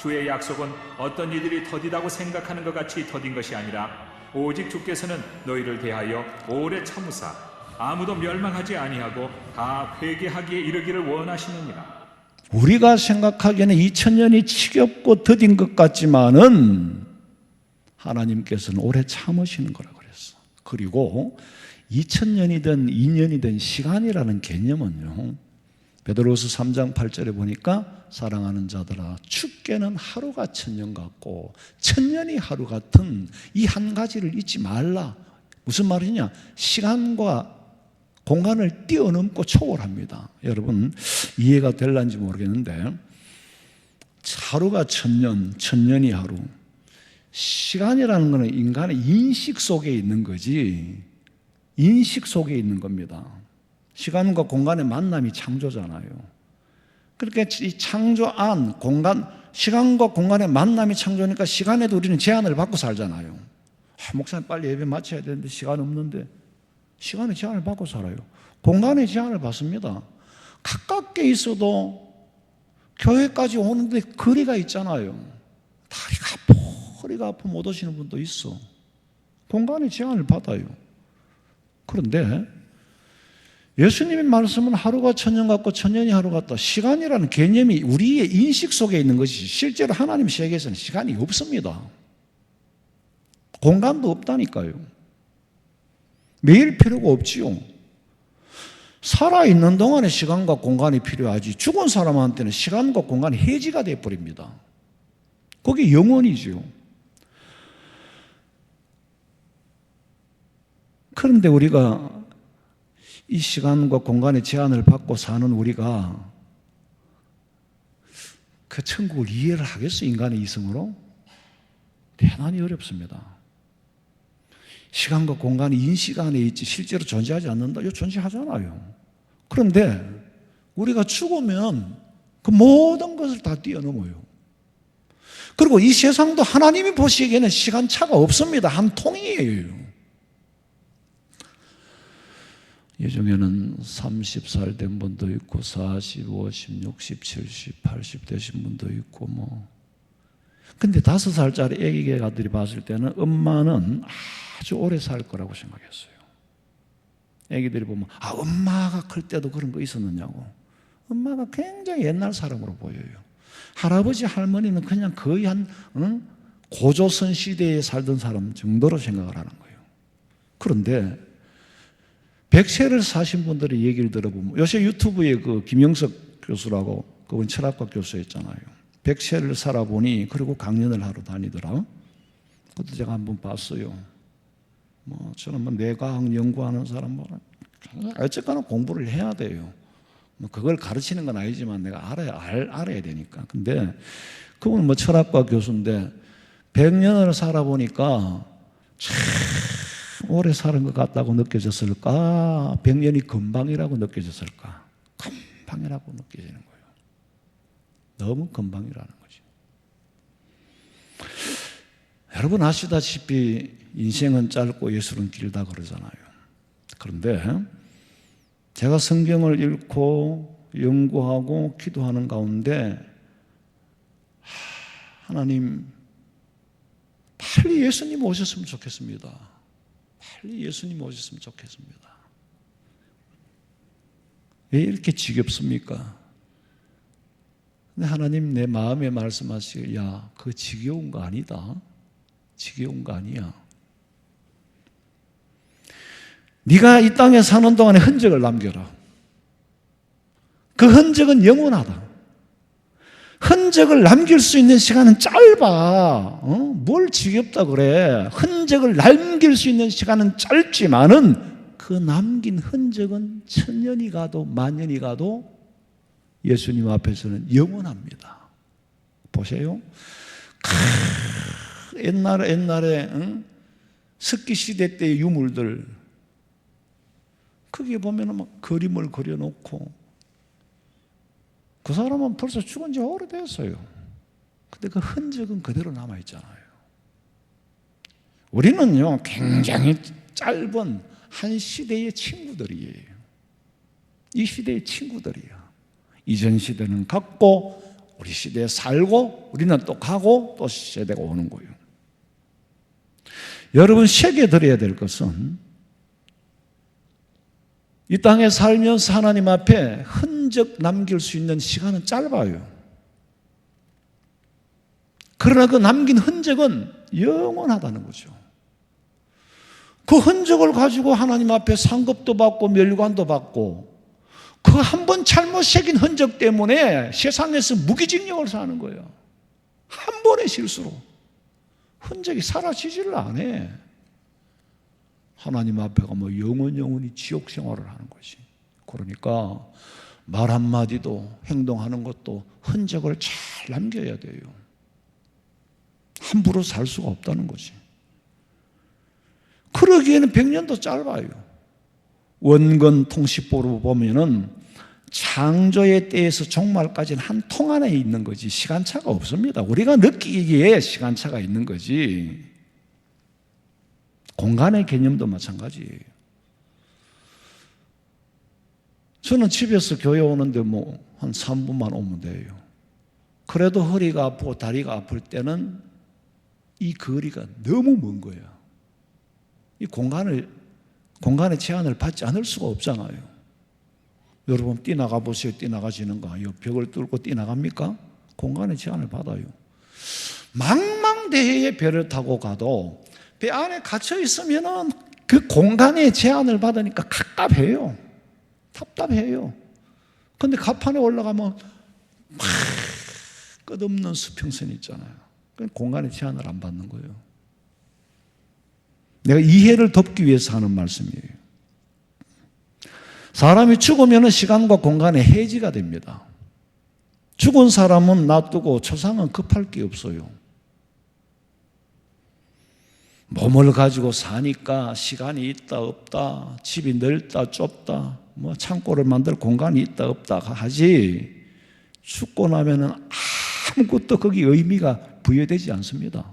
주의 약속은 어떤 이들이 더디다고 생각하는 것 같이 더딘 것이 아니라 오직 주께서는 너희를 대하여 오래 참으사 아무도 멸망하지 아니하고 다 회개하기에 이르기를 원하시느니라. 우리가 생각하기에는 2000년이 지겹고 더딘 것 같지만은 하나님께서는 오래 참으시는 거라고 그랬어. 그리고 2000년이든 2년이든 시간이라는 개념은요, 베드로후서 3장 8절에 보니까 사랑하는 자들아 주께는 하루가 1000년 같고 1000년이 하루 같은 이 한 가지를 잊지 말라. 무슨 말이냐? 시간과 공간을 뛰어넘고 초월합니다. 여러분 이해가 될런지 모르겠는데, 하루가 1000년, 1000년이 하루. 시간이라는 것은 인간의 인식 속에 있는 거지, 인식 속에 있는 겁니다. 시간과 공간의 만남이 창조잖아요. 그렇게 이 창조 안, 공간, 시간과 공간의 만남이 창조니까 시간에도 우리는 제한을 받고 살잖아요. 목사님 빨리 예배 마쳐야 되는데 시간 없는데, 시간의 제한을 받고 살아요. 공간의 제한을 받습니다. 가깝게 있어도 교회까지 오는데 거리가 있잖아요. 다리가 아파, 허리가 아파 못 오시는 분도 있어. 공간의 제한을 받아요. 그런데 예수님의 말씀은 하루가 1000년 같고 1000년이 하루 같다. 시간이라는 개념이 우리의 인식 속에 있는 것이, 실제로 하나님 세계에서는 시간이 없습니다. 공간도 없다니까요. 매일 필요가 없지요. 살아있는 동안에 시간과 공간이 필요하지, 죽은 사람한테는 시간과 공간이 해지가 되어버립니다. 그게 영원이지요. 그런데 우리가 이 시간과 공간의 제한을 받고 사는 우리가 그 천국을 이해를 하겠어? 인간의 이성으로? 대단히 어렵습니다. 시간과 공간이 인식 안에 있지 실제로 존재하지 않는다? 이거 존재하잖아요. 그런데 우리가 죽으면 그 모든 것을 다 뛰어넘어요. 그리고 이 세상도 하나님이 보시기에는 시간차가 없습니다. 한 통이에요. 이 중에는 30살 된 분도 있고 40, 50, 60, 70, 80 되신 분도 있고 뭐. 근데 5살짜리 애기 아들이 봤을 때는 엄마는 아주 오래 살 거라고 생각했어요. 애기들이 보면 엄마가 클 때도 그런 거 있었느냐고. 엄마가 굉장히 옛날 사람으로 보여요. 할아버지 할머니는 그냥 거의 한 고조선 시대에 살던 사람 정도로 생각을 하는 거예요. 그런데 100세를 사신 분들의 얘기를 들어보면, 요새 유튜브에 그 김영석 교수라고, 그분 철학과 교수였잖아요. 100세를 살아보니, 그리고 강연을 하러 다니더라. 그것도 제가 한번 봤어요. 뭐 저는 뭐 뇌과학 연구하는 사람 뭐 어쨌거나 공부를 해야 돼요. 뭐 그걸 가르치는 건 아니지만 내가 알아야 되니까. 근데 그분은 뭐 철학과 교수인데 100년을 살아보니까 참 오래 사는 것 같다고 느껴졌을까? 100년이 금방이라고 느껴졌을까? 금방이라고 느껴지는 거예요. 너무 금방이라는 거지. 여러분 아시다시피 인생은 짧고 예술은 길다 그러잖아요. 그런데 제가 성경을 읽고 연구하고 기도하는 가운데 하나님 빨리 예수님 오셨으면 좋겠습니다. 빨리 예수님 오셨으면 좋겠습니다. 왜 이렇게 지겹습니까? 근데 하나님 내 마음에 말씀하시길, 야, 그거 지겨운 거 아니다. 지겨운 거 아니야. 네가 이 땅에 사는 동안에 흔적을 남겨라. 그 흔적은 영원하다. 흔적을 남길 수 있는 시간은 짧아. 뭘 지겹다 그래. 흔적을 남길 수 있는 시간은 짧지만은 그 남긴 흔적은 천년이 가도 만년이 가도 예수님 앞에서는 영원합니다. 보세요. 옛날에 석기시대 때의 유물들 거기에 보면 막 그림을 그려놓고 그 사람은 벌써 죽은 지 오래됐어요. 근데 그 흔적은 그대로 남아있잖아요. 우리는요 굉장히 짧은 한 시대의 친구들이에요. 이 시대의 친구들이야. 이전 시대는 갔고 우리 시대에 살고 우리는 또 가고 또 시대가 오는 거예요. 여러분 새겨들어야 될 것은 이 땅에 살면서 하나님 앞에 흔적 남길 수 있는 시간은 짧아요. 그러나 그 남긴 흔적은 영원하다는 거죠. 그 흔적을 가지고 하나님 앞에 상급도 받고 멸관도 받고 그 한 번 잘못 새긴 흔적 때문에 세상에서 무기징역을 사는 거예요. 한 번의 실수로 흔적이 사라지지를 않아. 하나님 앞에 가면 영원히 지옥 생활을 하는 거지. 그러니까 말 한마디도 행동하는 것도 흔적을 잘 남겨야 돼요. 함부로 살 수가 없다는 거지. 그러기에는 100년도 짧아요. 원건 통시보로 보면은 창조의 때에서 종말까지는 한 통 안에 있는 거지 시간차가 없습니다. 우리가 느끼기에 시간차가 있는 거지. 공간의 개념도 마찬가지예요. 저는 집에서 교회 오는데 한 3분만 오면 돼요. 그래도 허리가 아프고 다리가 아플 때는 이 거리가 너무 먼 거야. 이 공간의 제한을 받지 않을 수가 없잖아요. 여러분 뛰나가 보세요. 뛰나가지는 거 아니에요. 벽을 뚫고 뛰나갑니까? 공간의 제한을 받아요. 망망대해에 배를 타고 가도 배 안에 갇혀 있으면은 그 공간의 제한을 받으니까 갑갑해요. 답답해요. 근데 갑판에 올라가면 막 끝없는 수평선 있잖아요. 공간의 제한을 안 받는 거예요. 내가 이해를 돕기 위해서 하는 말씀이에요. 사람이 죽으면 시간과 공간의 해지가 됩니다. 죽은 사람은 놔두고 초상은 급할 게 없어요. 몸을 가지고 사니까 시간이 있다 없다, 집이 넓다 좁다, 창고를 만들 공간이 있다 없다 하지 죽고 나면은 아무것도 거기 의미가 부여되지 않습니다.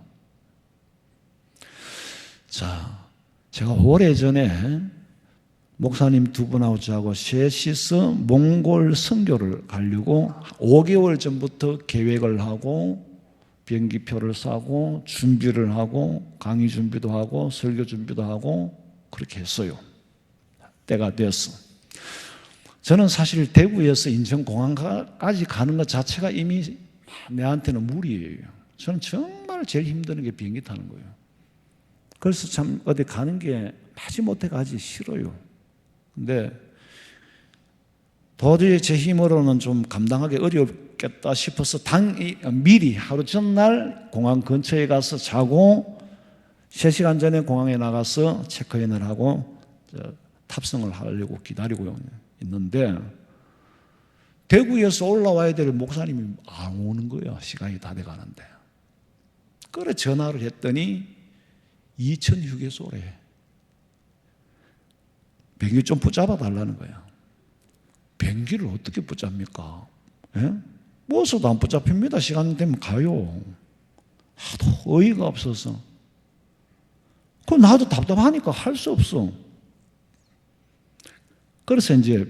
자, 제가 오래전에 목사님 두 분하고 저하고 셋이서 몽골 선교를 가려고 5개월 전부터 계획을 하고 비행기표를 사고 준비를 하고 강의 준비도 하고 설교 준비도 하고 그렇게 했어요. 때가 됐어. 저는 사실 대구에서 인천공항까지 가는 것 자체가 이미 내한테는 무리예요. 저는 정말 제일 힘드는 게 비행기 타는 거예요. 그래서 참 어디 가는 게 마지못해 가기 싫어요. 근데 도저히 제 힘으로는 좀 감당하기 어렵겠다 싶어서 미리 하루 전날 공항 근처에 가서 자고 3시간 전에 공항에 나가서 체크인을 하고 탑승을 하려고 기다리고 있는데 대구에서 올라와야 될 목사님이 안 오는 거예요. 시간이 다 돼가는데. 그래 전화를 했더니 2천 휴게소래. 비행기 좀 붙잡아 달라는 거야. 비행기를 어떻게 붙잡니까? 예? 무엇도 안 붙잡힙니다. 시간 되면 가요. 하도 어이가 없어서. 그 나도 답답하니까 할 수 없어. 그래서 이제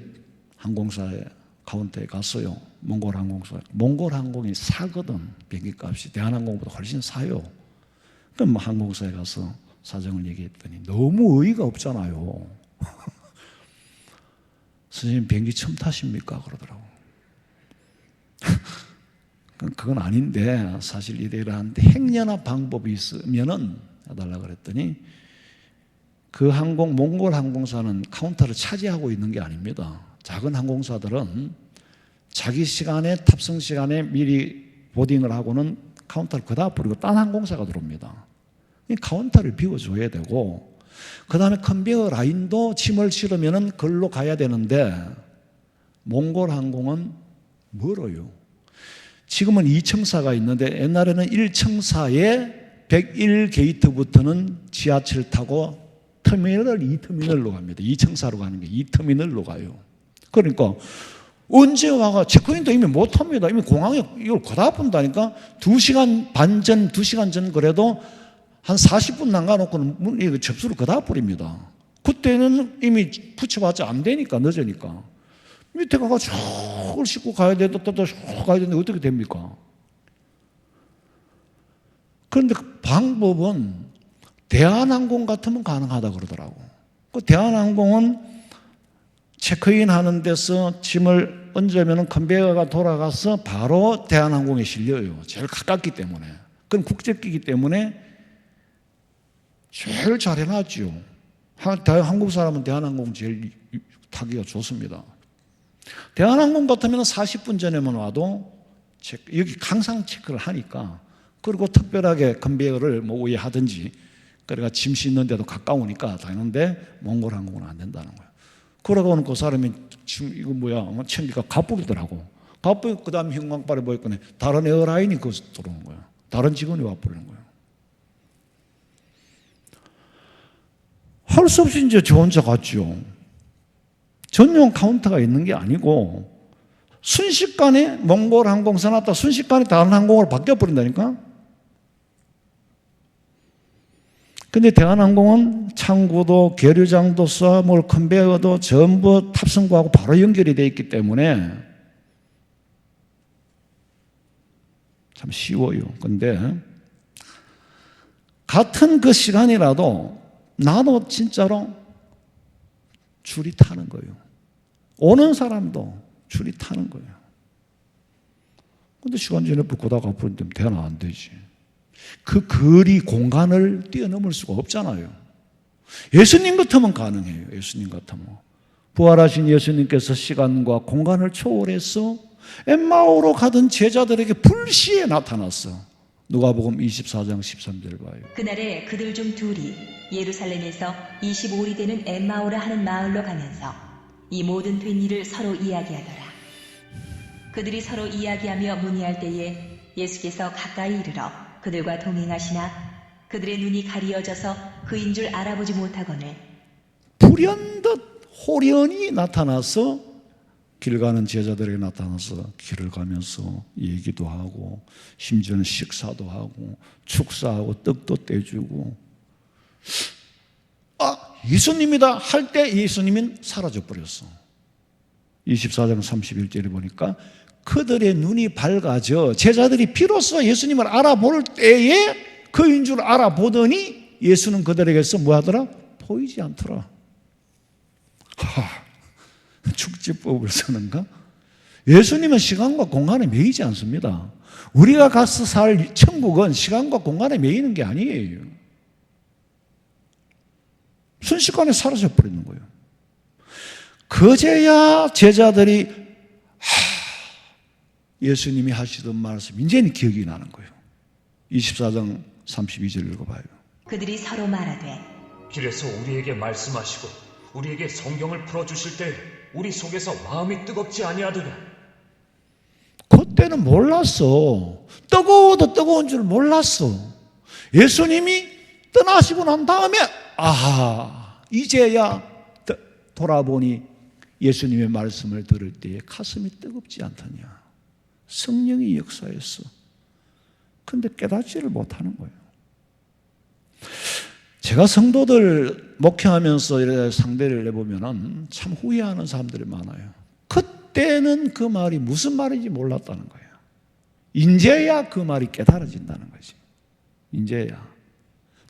항공사에 카운터에 갔어요. 몽골 항공사. 몽골 항공이 사거든. 비행기 값이 대한항공보다 훨씬 사요. 그럼 항공사에 가서 사정을 얘기했더니 너무 어이가 없잖아요. 선생님 비행기 처음 타십니까? 그러더라고. 그건 아닌데 사실 이러한데 행여나 방법이 있으면은 해달라 그랬더니 그 몽골 항공사는 카운터를 차지하고 있는 게 아닙니다. 작은 항공사들은 자기 시간에 탑승 시간에 미리 보딩을 하고는 카운터를 그다 버리고 딴 항공사가 들어옵니다. 이 카운터를 비워줘야 되고 그 다음에 컨베이어 라인도 짐을 실으면은 걸로 가야 되는데 몽골 항공은 멀어요. 지금은 2층사가 있는데 옛날에는 1층사에 101게이트부터는 지하철 타고 터미널 2터미널로 갑니다. 2층사로 가는 게 2터미널로 가요. 그러니까 언제 와가 체크인도 이미 못합니다. 이미 공항에 이걸 거다 본다니까 2시간 반 전, 2시간 전 그래도 한 40분 남겨놓고는 접수를 거다 버립니다. 그때는 이미 붙여봤자 안 되니까 늦으니까 밑에 가서 쭉 싣고 가야 돼, 또 가야 되는데 어떻게 됩니까? 그런데 그 방법은 대한항공 같으면 가능하다 그러더라고. 그 대한항공은 체크인 하는 데서 짐을 얹으면 컨베이어가 돌아가서 바로 대한항공에 실려요. 제일 가깝기 때문에. 그건 국제기기 때문에 제일 잘 해놨죠. 한국 사람은 대한항공 제일 타기가 좋습니다. 대한항공 같으면 40분 전에만 와도 여기 항상 체크를 하니까 그리고 특별하게 컨베이어를 뭐 위에 하든지 그러니까 짐 싣는 데도 가까우니까 다니는데 몽골 항공은 안 된다는 거예요. 그러고는 그 사람이 지금 이거 뭐야 챙기가 갑부리더라고. 갑부리 그 다음에 형광빨에 보였거니 다른 에어라인이 거기서 들어오는 거야. 다른 직원이 와버리는 거야. 할 수 없이 이제 저 혼자 갔죠. 전용 카운터가 있는 게 아니고 순식간에 몽골 항공사 났다 순식간에 다른 항공으로 바뀌어버린다니까. 근데 대한항공은 창구도 계류장도 쏴물 컨베이어도 전부 탑승구하고 바로 연결이 되어 있기 때문에 참 쉬워요. 근데 같은 그 시간이라도 나도 진짜로 줄이 타는 거예요. 오는 사람도 줄이 타는 거예요. 근데 시간 전에 보다 갚으면 되나 안 되지. 그 거리 공간을 뛰어넘을 수가 없잖아요. 예수님 같으면 가능해요. 예수님 같으면. 부활하신 예수님께서 시간과 공간을 초월해서 엠마오로 가던 제자들에게 불시에 나타났어. 누가복음 24장 13절 봐요. 그날에 그들 중 둘이 예루살렘에서 25일이 되는 엠마오라 하는 마을로 가면서 이 모든 된 일을 서로 이야기하더라. 그들이 서로 이야기하며 문의할 때에 예수께서 가까이 이르러 그들과 동행하시나 그들의 눈이 가리어져서 그인 줄 알아보지 못하거늘 불현듯 호련히 나타나서 길 가는 제자들에게 나타나서 길을 가면서 얘기도 하고 심지어는 식사도 하고 축사하고 떡도 떼주고 예수님이다 할 때 예수님은 사라져 버렸어. 24장 31절에 보니까 그들의 눈이 밝아져 제자들이 비로소 예수님을 알아볼 때에 그인 줄 알아보더니 예수는 그들에게서 뭐하더라? 보이지 않더라. 축지법을 쓰는가? 예수님은 시간과 공간에 매이지 않습니다. 우리가 가서 살 천국은 시간과 공간에 매이는 게 아니에요. 순식간에 사라져 버리는 거예요. 그제야 제자들이 예수님이 하시던 말씀 이제는 기억이 나는 거예요. 24장 32절 읽어봐요. 그들이 서로 말하되 길에서 우리에게 말씀하시고 우리에게 성경을 풀어주실 때 우리 속에서 마음이 뜨겁지 아니하더냐. 그때는 몰랐어. 뜨거워도 뜨거운 줄 몰랐어. 예수님이 떠나시고 난 다음에 아하, 이제야 돌아보니 예수님의 말씀을 들을 때에 가슴이 뜨겁지 않더냐. 성령이 역사했어. 근데 깨닫지를 못하는 거예요. 제가 성도들 목회하면서 이렇게 상대를 내보면 참 후회하는 사람들이 많아요. 그때는 그 말이 무슨 말인지 몰랐다는 거예요. 이제야 그 말이 깨달아진다는 거지. 이제야.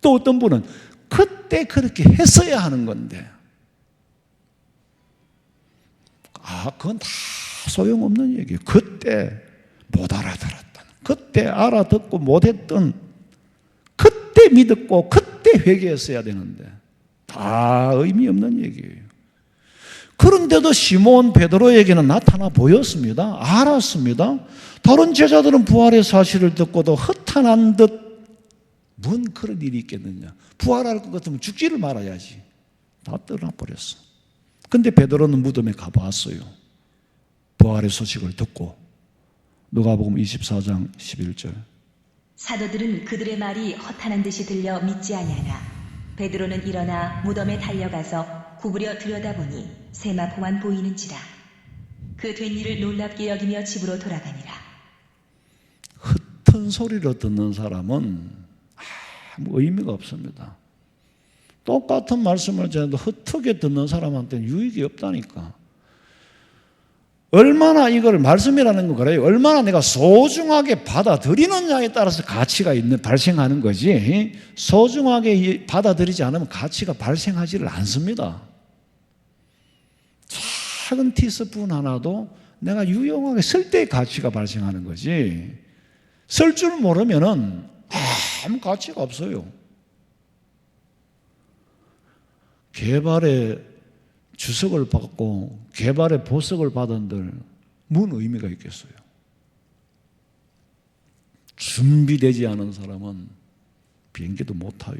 또 어떤 분은 그때 그렇게 했어야 하는 건데, 그건 다 소용없는 얘기예요. 그때 못 알아들었던, 그때 알아듣고 못했던, 그때 믿었고 그때 회개했어야 되는데 다 의미 없는 얘기예요. 그런데도 시몬 베드로에게는 나타나 보였습니다. 알았습니다. 다른 제자들은 부활의 사실을 듣고도 허탄한 듯, 뭔 그런 일이 있겠느냐. 부활할 것 같으면 죽지를 말아야지. 다 떠나버렸어. 근데 베드로는 무덤에 가봤어요. 부활의 소식을 듣고. 누가복음 24장 11절. 사도들은 그들의 말이 허탄한 듯이 들려 믿지 아니하나 베드로는 일어나 무덤에 달려가서 구부려 들여다보니 세마포만 보이는지라. 그 된 일을 놀랍게 여기며 집으로 돌아가니라. 흩은 소리로 듣는 사람은 아무 의미가 없습니다. 똑같은 말씀을 전해도 흩게 듣는 사람한테는 유익이 없다니까. 얼마나 이걸 말씀이라는 거 그래요. 얼마나 내가 소중하게 받아들이느냐에 따라서 가치가 발생하는 거지. 소중하게 받아들이지 않으면 가치가 발생하지를 않습니다. 작은 티스푼 하나도 내가 유용하게 쓸 때의 가치가 발생하는 거지. 쓸 줄 모르면은 아무 가치가 없어요. 개발의 주석을 받고 개발의 보석을 받은들 무슨 의미가 있겠어요? 준비되지 않은 사람은 비행기도 못 타요.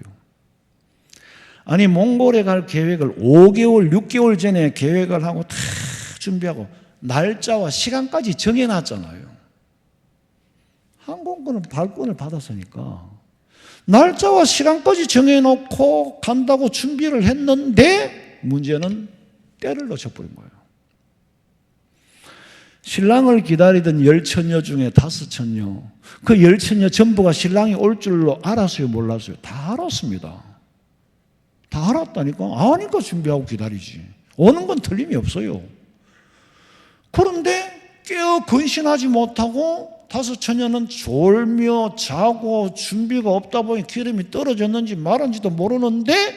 아니 몽골에 갈 계획을 5개월, 6개월 전에 계획을 하고 다 준비하고 날짜와 시간까지 정해놨잖아요. 항공권은 발권을 받았으니까 날짜와 시간까지 정해놓고 간다고 준비를 했는데 문제는 때를 놓쳐버린 거예요. 신랑을 기다리던 10처녀 중에 5처녀, 그 10처녀 전부가 신랑이 올 줄로 알았어요, 몰랐어요? 다 알았습니다. 다 알았다니까. 아니까 준비하고 기다리지. 오는 건 틀림이 없어요. 그런데 깨어 근신하지 못하고 5처녀는 졸며 자고 준비가 없다 보니 기름이 떨어졌는지 말은지도 모르는데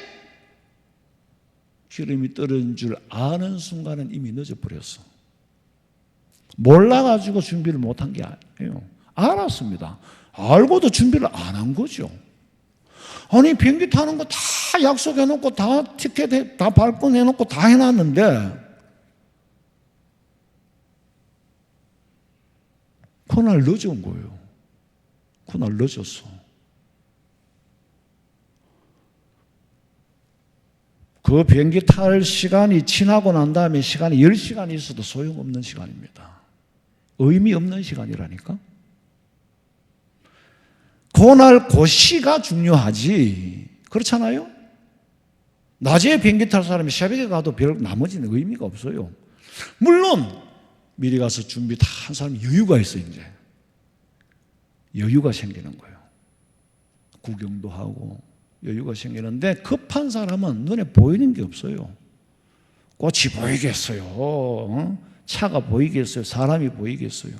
기름이 떨어진 줄 아는 순간은 이미 늦어버렸어. 몰라가지고 준비를 못한 게 아니에요. 알았습니다. 알고도 준비를 안 한 거죠. 아니 비행기 타는 거 다 약속해놓고 다 티켓 다 발권해놓고 다 해놨는데 그날 늦은 거예요. 그날 늦었어. 그 비행기 탈 시간이 지나고 난 다음에 시간이 10시간이 있어도 소용없는 시간입니다. 의미 없는 시간이라니까. 그날 그 시가 중요하지. 그렇잖아요? 낮에 비행기 탈 사람이 새벽에 가도 별 나머지는 의미가 없어요. 물론 미리 가서 준비 다 한 사람이 여유가 있어. 이제 여유가 생기는 거예요. 구경도 하고 여유가 생기는데 급한 사람은 눈에 보이는 게 없어요. 꽃이 보이겠어요? 차가 보이겠어요? 사람이 보이겠어요?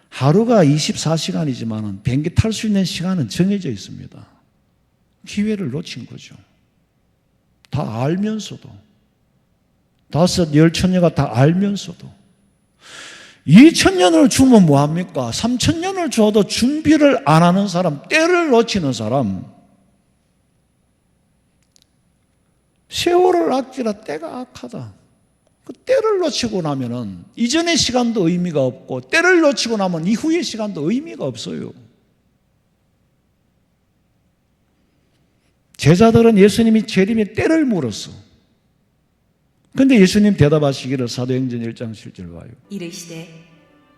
하루가 24시간이지만 비행기 탈 수 있는 시간은 정해져 있습니다. 기회를 놓친 거죠. 다 알면서도 5, 10처녀가 다 알면서도 2,000년을 주면 뭐합니까? 3,000년을 줘도 준비를 안 하는 사람, 때를 놓치는 사람, 세월을 아끼라 때가 악하다. 그 때를 놓치고 나면은 이전의 시간도 의미가 없고 때를 놓치고 나면 이후의 시간도 의미가 없어요. 제자들은 예수님이 재림의 때를 물었어. 그런데 예수님 대답하시기를 사도행전 1장 7절 봐요. 이르시되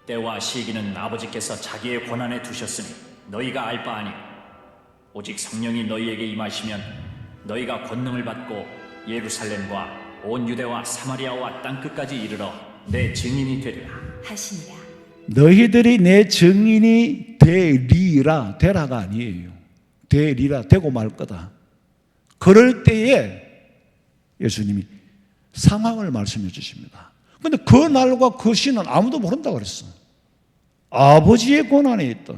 때와 시기는 아버지께서 자기의 권한에 두셨으니 너희가 알 바 아니고 오직 성령이 너희에게 임하시면 너희가 권능을 받고 예루살렘과 온 유대와 사마리아와 땅끝까지 이르러 내 증인이 되리라 하시니라. 너희들이 내 증인이 되리라. 되라가 아니에요. 되리라. 되고 말 거다. 그럴 때에 예수님이 상황을 말씀해 주십니다. 근데 그 날과 그 시는 아무도 모른다고 그랬어. 아버지의 권한에 있다.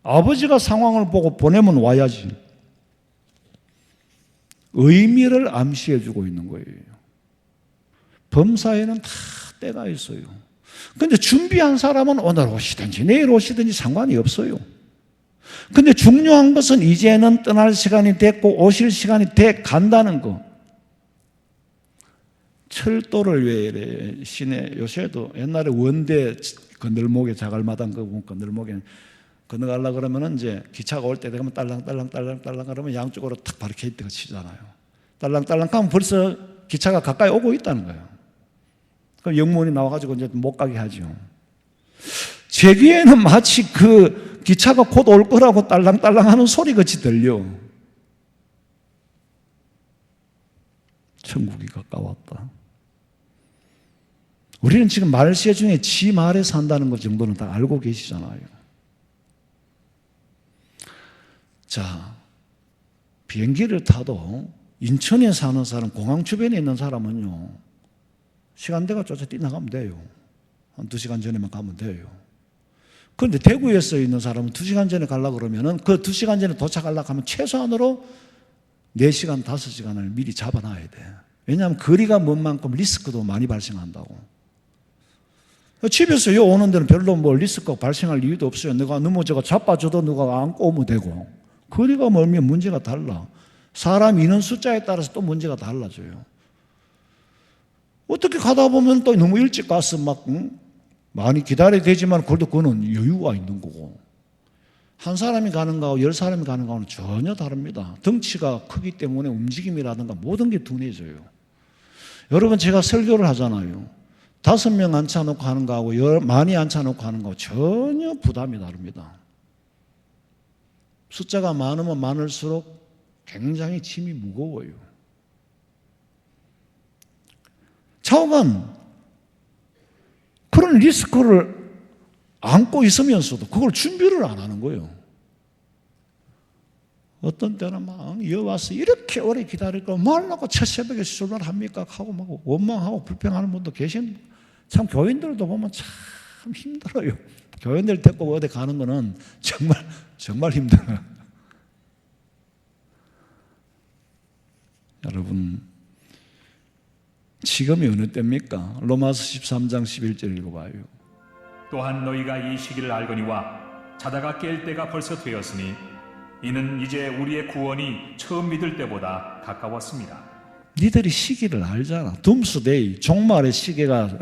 아버지가 상황을 보고 보내면 와야지. 의미를 암시해 주고 있는 거예요. 범사에는 다 때가 있어요. 근데 준비한 사람은 오늘 오시든지 내일 오시든지 상관이 없어요. 근데 중요한 것은 이제는 떠날 시간이 됐고 오실 시간이 돼 간다는 거. 철도를 왜 이래 시내 요새도 옛날에 원대 건널목에 자갈마당 그 건널목에 건너가려고 그러면은 이제 기차가 올 때 되면 딸랑딸랑 그러면 양쪽으로 탁 바리케이트가 치잖아요. 딸랑딸랑 하면 벌써 기차가 가까이 오고 있다는 거예요. 그럼 영문이 나와가지고 이제 못 가게 하죠. 제 귀에는 마치 그 기차가 곧 올 거라고 딸랑딸랑 하는 소리 같이 들려. 천국이 가까웠다. 우리는 지금 말세 중에 지 말에 산다는 것 정도는 다 알고 계시잖아요. 자, 비행기를 타도 인천에 사는 사람, 공항 주변에 있는 사람은요, 시간대가 쫓아 뛰어나가면 돼요. 한 2시간 전에만 가면 돼요. 그런데 대구에서 있는 사람은 2시간 전에 가려고 그러면은 그 2시간 전에 도착하려고 하면 최소한으로 4시간, 5시간을 미리 잡아놔야 돼. 왜냐하면 거리가 먼 만큼 리스크도 많이 발생한다고. 집에서 요 오는 데는 별로 뭐 리스크가 발생할 이유도 없어요. 내가 넘어져가 자빠져도 누가 안고 오면 되고. 거리가 멀면 문제가 달라. 사람 인원 숫자에 따라서 또 문제가 달라져요. 어떻게 가다 보면 또 너무 일찍 가서 막 많이 기다려야 되지만 그래도 그거는 여유가 있는 거고. 한 사람이 가는 거하고 10사람이 가는 거하고는 전혀 다릅니다. 덩치가 크기 때문에 움직임이라든가 모든 게 둔해져요. 여러분 제가 설교를 하잖아요. 5명 앉혀놓고 하는 거하고 많이 앉혀놓고 하는 거하고 전혀 부담이 다릅니다. 숫자가 많으면 많을수록 굉장히 짐이 무거워요. 차오간 그런 리스크를 안고 있으면서도 그걸 준비를 안 하는 거예요. 어떤 때는 막 여와서 이렇게 오래 기다릴 거 말라고 첫 새벽에 출발합니까? 하고 막 원망하고 불평하는 분도 계신. 참 교인들도 보면 참 힘들어요. 교인들 데리고 어디 가는 거는 정말 힘들어요. 여러분 지금이 어느 때입니까? 로마서 13장 11절 읽어봐요. 또한 너희가 이 시기를 알거니와 자다가 깰 때가 벌써 되었으니 이는 이제 우리의 구원이 처음 믿을 때보다 가까웠습니다. 니들이 시기를 알잖아. 둠스데이, 종말의 시계가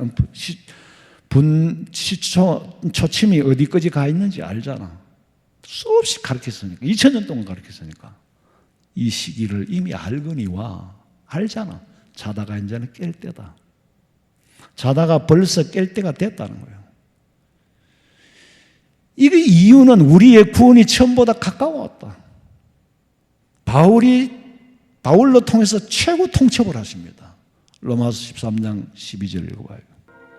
초침이 어디까지 가 있는지 알잖아. 수없이 가르쳤으니까. 2000년 동안 가르쳤으니까. 이 시기를 이미 알거니와 알잖아. 자다가 이제는 깰 때다. 자다가 벌써 깰 때가 됐다는 거예요. 이 이유는 우리의 구원이 처음보다 가까웠다. 바울로 통해서 최고 통첩을 하십니다. 로마서 13장 12절 읽어봐요.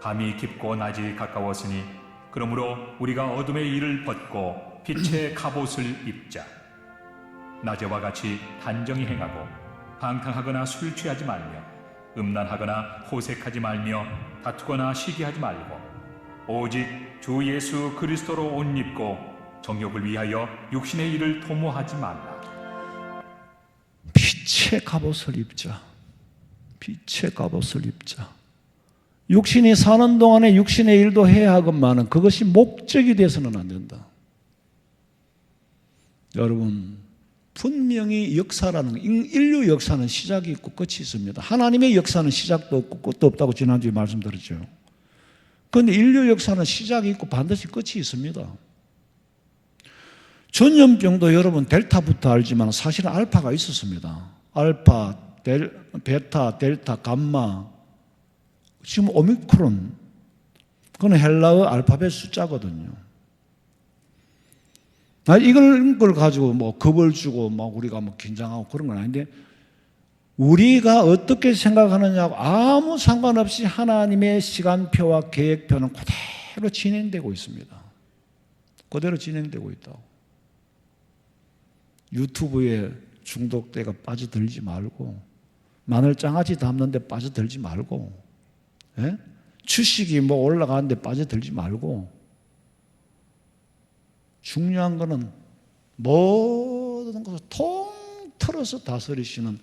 밤이 깊고 낮이 가까웠으니 그러므로 우리가 어둠의 일을 벗고 빛의 갑옷을 입자. 낮에와 같이 단정히 행하고 방탕하거나 술 취하지 말며 음란하거나 호색하지 말며 다투거나 시기하지 말고 오직 주 예수 그리스도로 옷 입고 정욕을 위하여 육신의 일을 도모하지 말라. 빛의 갑옷을 입자. 빛의 갑옷을 입자. 육신이 사는 동안에 육신의 일도 해야 하건만은 그것이 목적이 돼서는 안 된다. 여러분 분명히 역사라는 인류 역사는 시작이 있고 끝이 있습니다. 하나님의 역사는 시작도 없고 끝도 없다고 지난주에 말씀드렸죠. 그런데 인류 역사는 시작이 있고 반드시 끝이 있습니다. 전염병도 여러분 델타부터 알지만 사실은 알파가 있었습니다. 알파, 베타, 델타, 감마, 지금 오미크론 그건 헬라어 알파벳 숫자거든요. 이걸 가지고 뭐 겁을 주고 막 우리가 뭐 긴장하고 그런 건 아닌데, 우리가 어떻게 생각하느냐고 아무 상관없이 하나님의 시간표와 계획표는 그대로 진행되고 있습니다. 그대로 진행되고 있다고. 유튜브에 중독돼가 빠져들지 말고, 마늘 장아찌 담는데 빠져들지 말고, 예? 주식이 뭐 올라가는데 빠져들지 말고, 중요한 거는 모든 것을 통틀어서 다스리시는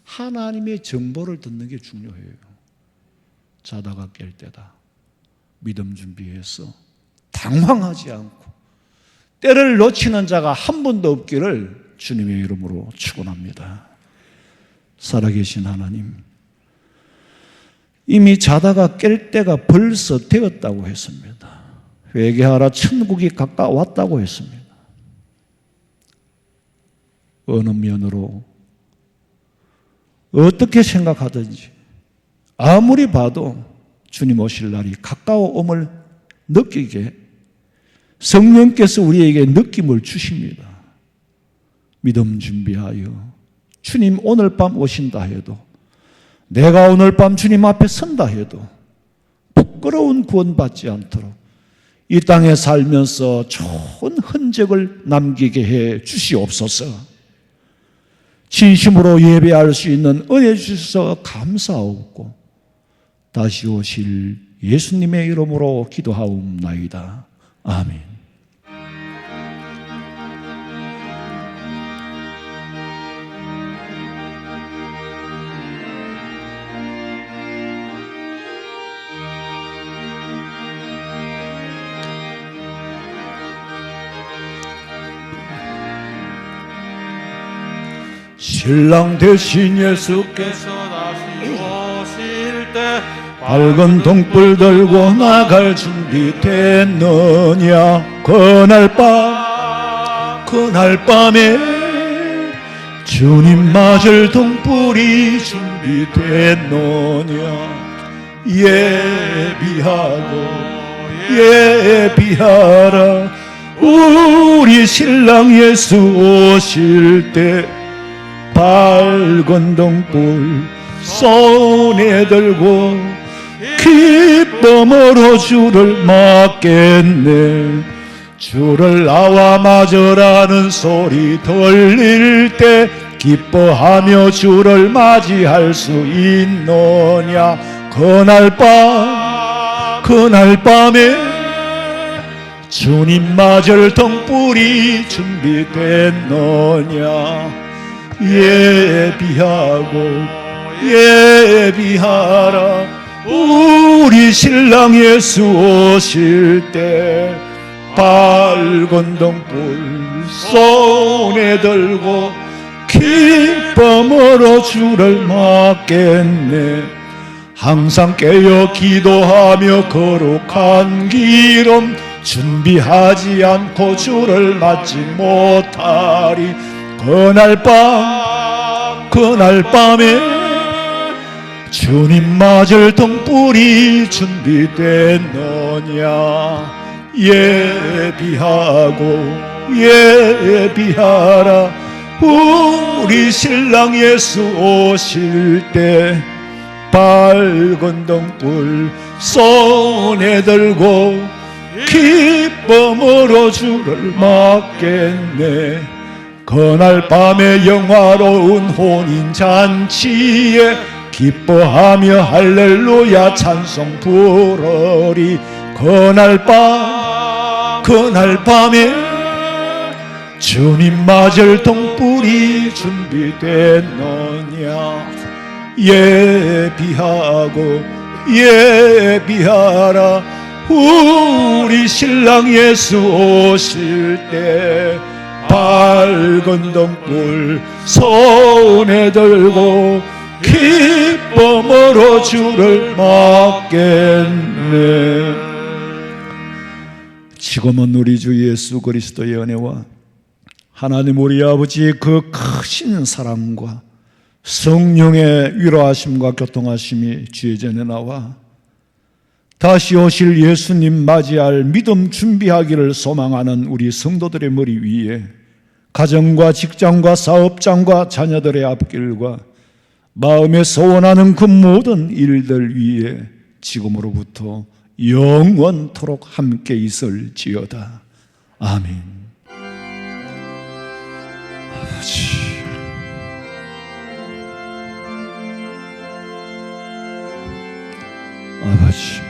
하나님의 정보를 듣는 게 중요해요. 자다가 깰 때다. 믿음 준비해서 당황하지 않고 때를 놓치는 자가 한 분도 없기를 주님의 이름으로 축원합니다. 살아계신 하나님, 이미 자다가 깰 때가 벌써 되었다고 했습니다. 회개하라, 천국이 가까웠다고 했습니다. 어느 면으로 어떻게 생각하든지 아무리 봐도 주님 오실 날이 가까워옴을 느끼게 성령께서 우리에게 느낌을 주십니다. 믿음 준비하여 주님 오늘 밤 오신다 해도, 내가 오늘 밤 주님 앞에 선다 해도 부끄러운 구원받지 않도록 이 땅에 살면서 좋은 흔적을 남기게 해 주시옵소서. 진심으로 예배할 수 있는 은혜 주셔서 감사하옵고 다시 오실 예수님의 이름으로 기도하옵나이다. 아멘. 신랑 대신 예수께서 다시 오실 때 밝은 등불 들고 나갈 준비 됐느냐. 그날 밤에 주님 맞을 등불이 준비됐느냐. 예비하라. 우리 신랑 예수 오실 때 밝은 등불 손에 들고 기쁨으로 주를 맞겠네. 주를 나와 맞으라는 소리 들릴 때 기뻐하며 주를 맞이할 수 있느냐. 그날 밤에 주님 맞을 등불이 준비됐느냐. 예비하라. 우리 신랑 예수 오실 때 밝은 등불 손에 들고 기쁨으로 주를 맞겠네. 항상 깨어 기도하며 거룩한 기름 준비하지 않고 주를 맞지 못하리. 그날 밤에 주님 맞을 등불이 준비됐느냐. 예비하라. 우리 신랑 예수 오실 때 밝은 등불 손에 들고 기쁨으로 주를 맞겠네. 그날 밤에 영화로운 혼인잔치에 기뻐하며 할렐루야 찬송 부르리. 그날 밤에 주님 맞을 등불이 준비됐느냐. 예비하라. 우리 신랑 예수 오실 때 밝은 등불 손에 들고 기쁨으로 주를 맞겠네. 지금은 우리 주 예수 그리스도의 은혜와 하나님 우리 아버지의 그 크신 사랑과 성령의 위로하심과 교통하심이 주의 전에 나와 다시 오실 예수님 맞이할 믿음 준비하기를 소망하는 우리 성도들의 머리 위에 가정과 직장과 사업장과 자녀들의 앞길과 마음에 소원하는 그 모든 일들 위에 지금으로부터 영원토록 함께 있을지어다. 아멘. 아버지,